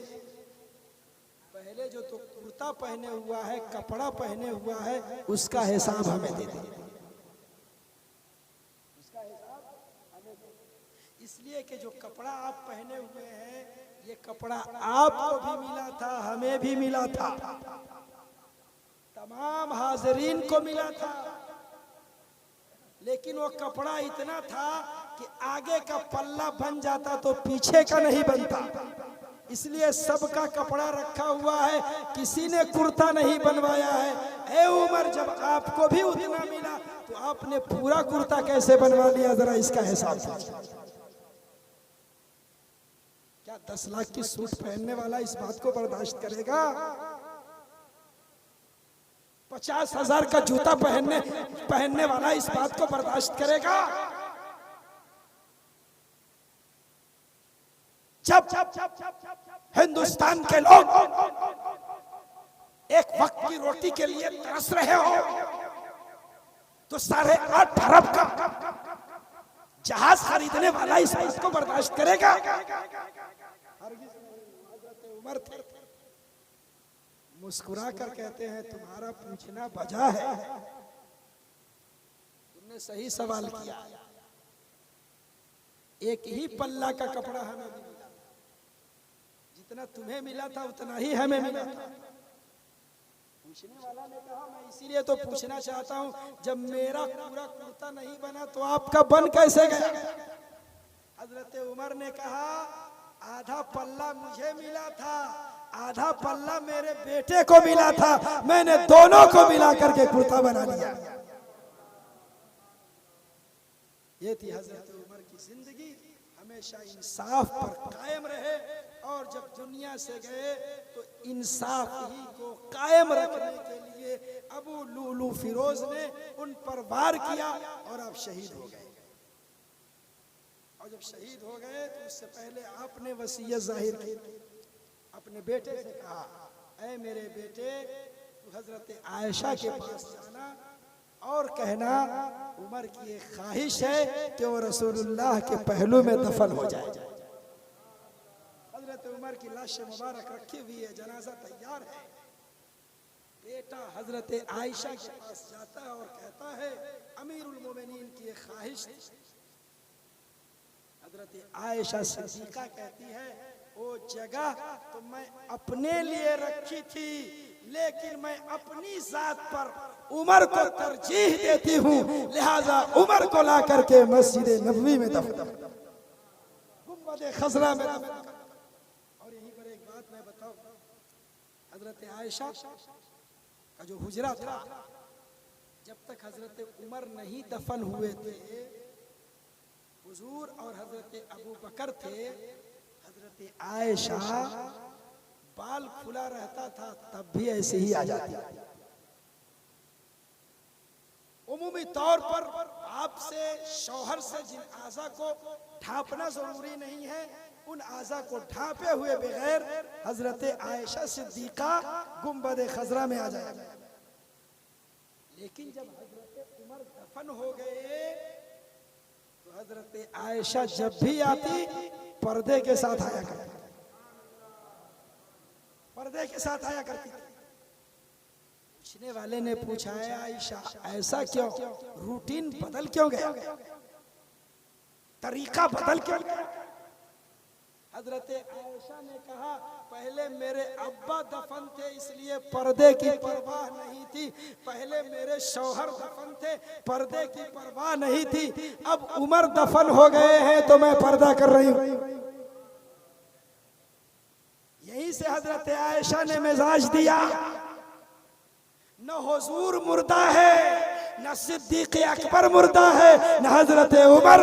पहले जो तो कुर्ता पहने हुआ है, कपड़ा पहने हुआ है, उसका हिसाब हमें दे दे। इसलिए कि जो कपड़ा आप पहने हुए हैं, ये कपड़ा आपको भी मिला था, हमें भी मिला था, तमाम हाजिरीन को मिला था, लेकिन वो कपड़ा इतना था कि आगे का पल्ला बन जाता तो पीछे का नहीं बनता। इसलिए सबका कपड़ा रखा हुआ है, किसी ने कुर्ता नहीं बनवाया है। ए उमर, जब आपको भी उतना मिला तो आपने पूरा कुर्ता कैसे बनवा लिया, जरा इसका हिसाब कीजिए। क्या 10 लाख की सूट पहनने वाला इस बात को बर्दाश्त करेगा? 50,000 का जूता पहनने वाला इस बात को बर्दाश्त करेगा? जब हिंदुस्तान के लोग एक वक्त की रोटी के लिए तरस रहे हो तो 8.5 अरब का जहाज खरीदने वाला इस बात को बर्दाश्त करेगा? उमर थे, मुस्कुरा कर कहते हैं, तुम्हारा पूछना वजह है, तुमने सही सवाल किया। एक ही पल्ला का कपड़ा हमें भी मिला, जितना तुम्हें मिला था उतना ही हमें मिला था। पूछने वाला ने कहा, मैं इसीलिए तो पूछना चाहता हूं, जब मेरा पूरा कुर्ता नहीं बना तो आपका बन कैसे गया? हजरत उमर ने कहा, आधा पल्ला मुझे मिला था, आधा पल्ला मेरे बेटे को मिला था, मैंने दोनों को मिला करके कुर्ता बना लिया। ये थी हजरत उमर की जिंदगी, हमेशा इंसाफ पर कायम रहे, और जब दुनिया से गए तो इंसाफ ही को कायम रखने के लिए अबू लुलू फिरोज ने उन पर वार किया और आप शहीद हो गए। और जब शहीद हो गए तो उससे पहले आपने वसीयत जाहिर की, अपने बेटे से कहा, ऐ मेरे बेटे, तू हजरत आयशा के पास जाना और कहना, उमर की एक ख्वाहिश है कि वो रसूलुल्लाह के पहलू में दफन हो जाए। हजरत उमर की लाश मुबारक रखी हुई है, जनाजा तैयार है। बेटा हजरत आयशा के पास जाता है और कहता है, अमीरुल मोमिनीन की एक ख्वाहिश। हजरत आयशा सिद्दीका कहती है, वो जगह तो मैं अपने लिए रखी थी, लेकिन मैं अपनी जात पर उमर को तरजीह देती हूँ, लिहाजा उमर को ला करके मस्जिद नबवी में दफन, गुंबद खजरा में दफन। और यहीं पर एक बात मैं बताऊं, हजरत आयशा का जो हुजरा था, जब तक हजरत उमर नहीं दफन हुए थे, हुजूर और हजरत अबू बकर थे, हजरत आयशा बाल खुला रहता था तब भी ऐसे ही आ जाती। उमूमी तौर पर आपसे शौहर से जिन आज़ा को ढांपना जरूरी नहीं है, उन आज़ा को ढांपे हुए बगैर हजरत आयशा सिद्दीका गुंबद खजरा में आ जाए। लेकिन जब हजरत उमर दफन हो गए तो हजरत आयशा जब भी आती पर्दे के साथ आया करती, पर्दे के साथ आया करती। पूछने वाले ने पूछा है आयशा ऐसा क्यों, रूटीन बदल क्यों गया, तरीका बदल क्यों गया? हजरत आयशा ने कहा पहले मेरे अब्बा दफन थे इसलिए पर्दे की परवाह नहीं थी, पहले मेरे शौहर दफन थे पर्दे की परवाह नहीं थी, अब उमर दफन हो गए हैं तो मैं पर्दा कर रही हूं। यहीं से हजरत आयशा ने मिजाज दिया, न हुजूर मुर्दा है, न सिद्दीक अकबर मुर्दा है, न हजरत उमर।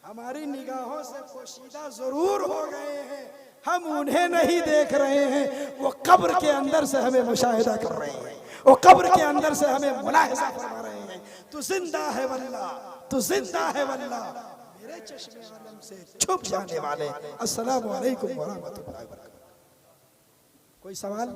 हमारी निगाहों से पोशीदा जरूर हो गए हैं, हम उन्हें नहीं देख रहे हैं, वो कब्र के अंदर से हमें मुशाहिदा कर रहे हैं, वो कब्र के अंदर से हमें मुलाहिजा फरमा रहे हैं। तू जिंदा है वल्लाह, तू जिंदा है वल्लाह, मेरे चश्मे आलम से छुप जाने वाले। अस्सलामु अलैकुम व रहमतुल्लाहि व बरकातहू। कोई सवाल?